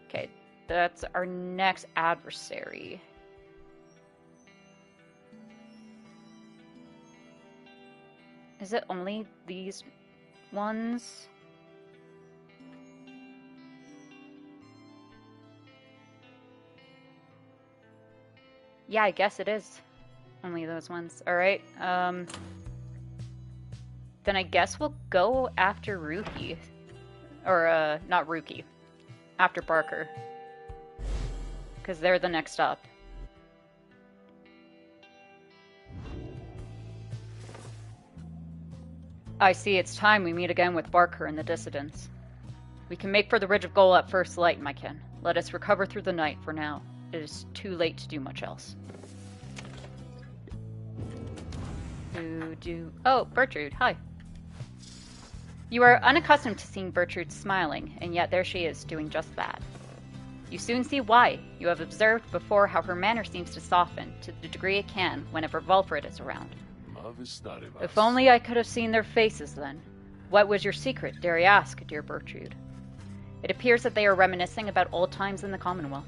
Okay, that's our next adversary. Is it only these ones? Yeah, I guess it is only those ones. Alright, Then I guess we'll go after Rookie. Or, not Rookie. After Barker. Because they're the next up. I see it's time we meet again with Barker and the dissidents. We can make for the Ridge of Goal at first light, my kin. Let us recover through the night for now. It is too late to do much else. Oh, Bertrude, hi. You are unaccustomed to seeing Bertrude smiling, and yet there she is, doing just that. You soon see why. You have observed before how her manner seems to soften, to the degree it can, whenever Vulfrid is around. If only I could have seen their faces then. What was your secret, dare I ask, dear Bertrude? It appears that they are reminiscing about old times in the Commonwealth.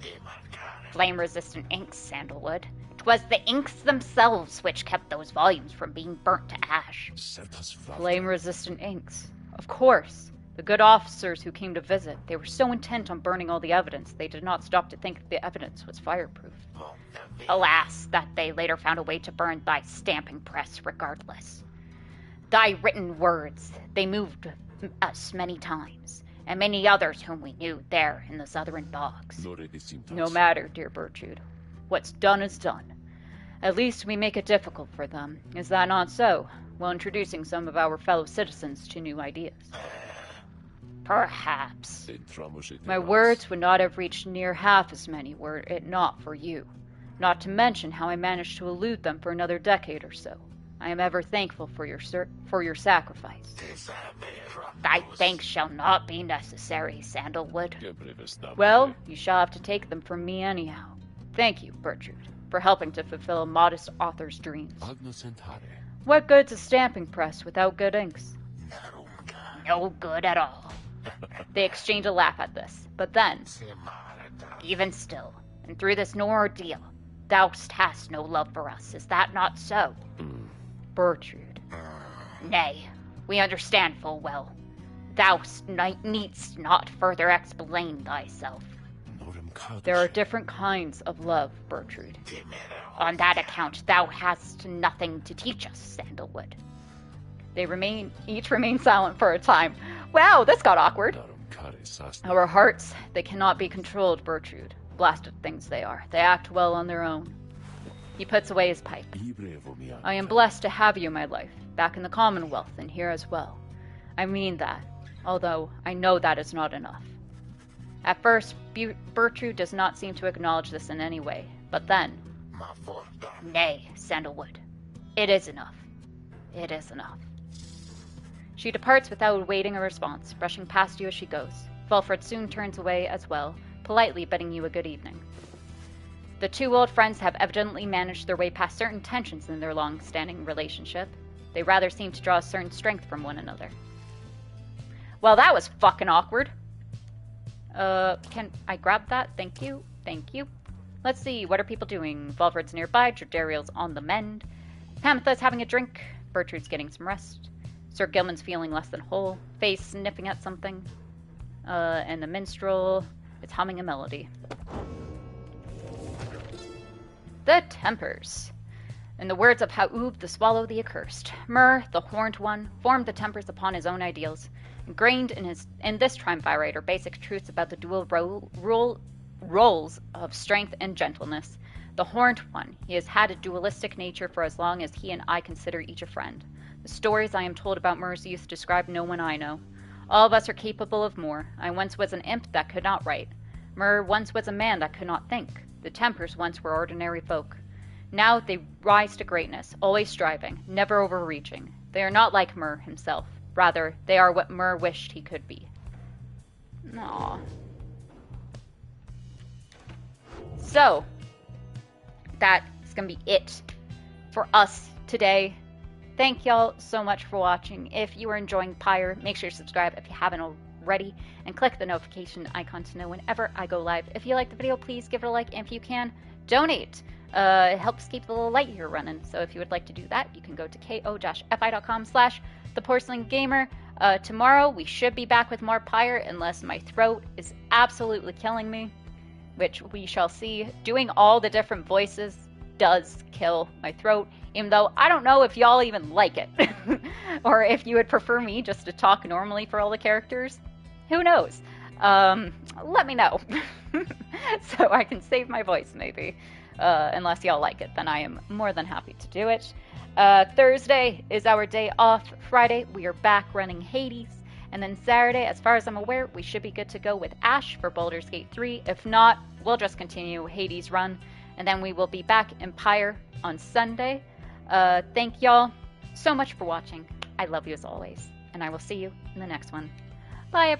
Flame-resistant inks, Sandalwood. 'Twas the inks themselves which kept those volumes from being burnt to ash. Flame-resistant inks. Of course. The good officers who came to visit, they were so intent on burning all the evidence, they did not stop to think the evidence was fireproof. Alas, that they later found a way to burn thy stamping press regardless. Thy written words, they moved us many times, and many others whom we knew there in the southern bogs. No matter, dear Bertrude. What's done is done. At least we make it difficult for them. Is that not so? While introducing some of our fellow citizens to new ideas. Perhaps. My words would not have reached near half as many were it not for you. Not to mention how I managed to elude them for another decade or so. I am ever thankful for your sacrifice. Thy thanks shall not be necessary, Sandalwood. Well, you shall have to take them from me anyhow. Thank you, Bertrude, for helping to fulfill a modest author's dreams. What good's a stamping press without good inks? No good at all. They exchange a laugh at this, but then, even still, and through this new ordeal, thou hast no love for us, is that not so? Bertrude. Nay, we understand full well. Thou needst not further explain thyself. There are different kinds of love, Bertrude. On that account, thou hast nothing to teach us, Sandalwood. They each remain silent for a time. Wow, this got awkward. Our hearts, they cannot be controlled, Bertrude. Blasted things they are. They act well on their own. He puts away his pipe. I am blessed to have you in my life, back in the Commonwealth and here as well. I mean that, although I know that is not enough. At first, Bertrude does not seem to acknowledge this in any way, but then... Nay, Sandalwood. It is enough. It is enough. She departs without awaiting a response, brushing past you as she goes. Vulfrid soon turns away as well, politely bidding you a good evening. The two old friends have evidently managed their way past certain tensions in their long-standing relationship. They rather seem to draw a certain strength from one another. Well, that was fucking awkward. Can I grab that? Thank you. Thank you. Let's see, what are people doing? Vulfrid's nearby, Dariel's on the mend. Pamitha's having a drink. Bertrude's getting some rest. Sir Gilman's feeling less than whole. Faye's sniffing at something. And the minstrel is humming a melody. The Tempers. In the words of Ha'ub the Swallow the Accursed, Myrrh, the Horned One, formed the Tempers upon his own ideals. Ingrained in this triumvirate are basic truths about the dual roles of strength and gentleness. The Horned One, he has had a dualistic nature for as long as he and I consider each a friend. The stories I am told about Myrrh's youth describe no one I know. All of us are capable of more. I once was an imp that could not write. Myrrh once was a man that could not think. The Tempers once were ordinary folk. Now they rise to greatness, always striving, never overreaching. They are not like Myrrh himself. Rather, they are what Myrrh wished he could be. Aww. So, that is going to be it for us today. Thank y'all so much for watching. If you are enjoying Pyre, make sure to subscribe if you haven't already, and click the notification icon to know whenever I go live. If you like the video, please give it a like, and if you can, donate. It helps keep the little light here running. So if you would like to do that, you can go to ko-fi.com/ThePorcelainGamer. Tomorrow we should be back with more Pyre, unless my throat is absolutely killing me, which we shall see. Doing all the different voices does kill my throat. even though I don't know if y'all even like it. Or if you would prefer me just to talk normally for all the characters. Who knows? Let me know. So I can save my voice, maybe. Unless y'all like it, then I am more than happy to do it. Thursday is our day off. Friday, we are back running Hades. And then Saturday, as far as I'm aware, we should be good to go with Ash for Baldur's Gate 3. If not, we'll just continue Hades run. And then we will be back in Pyre on Sunday. Thank y'all so much for watching. I love you as always. And I will see you in the next one. Bye, everyone.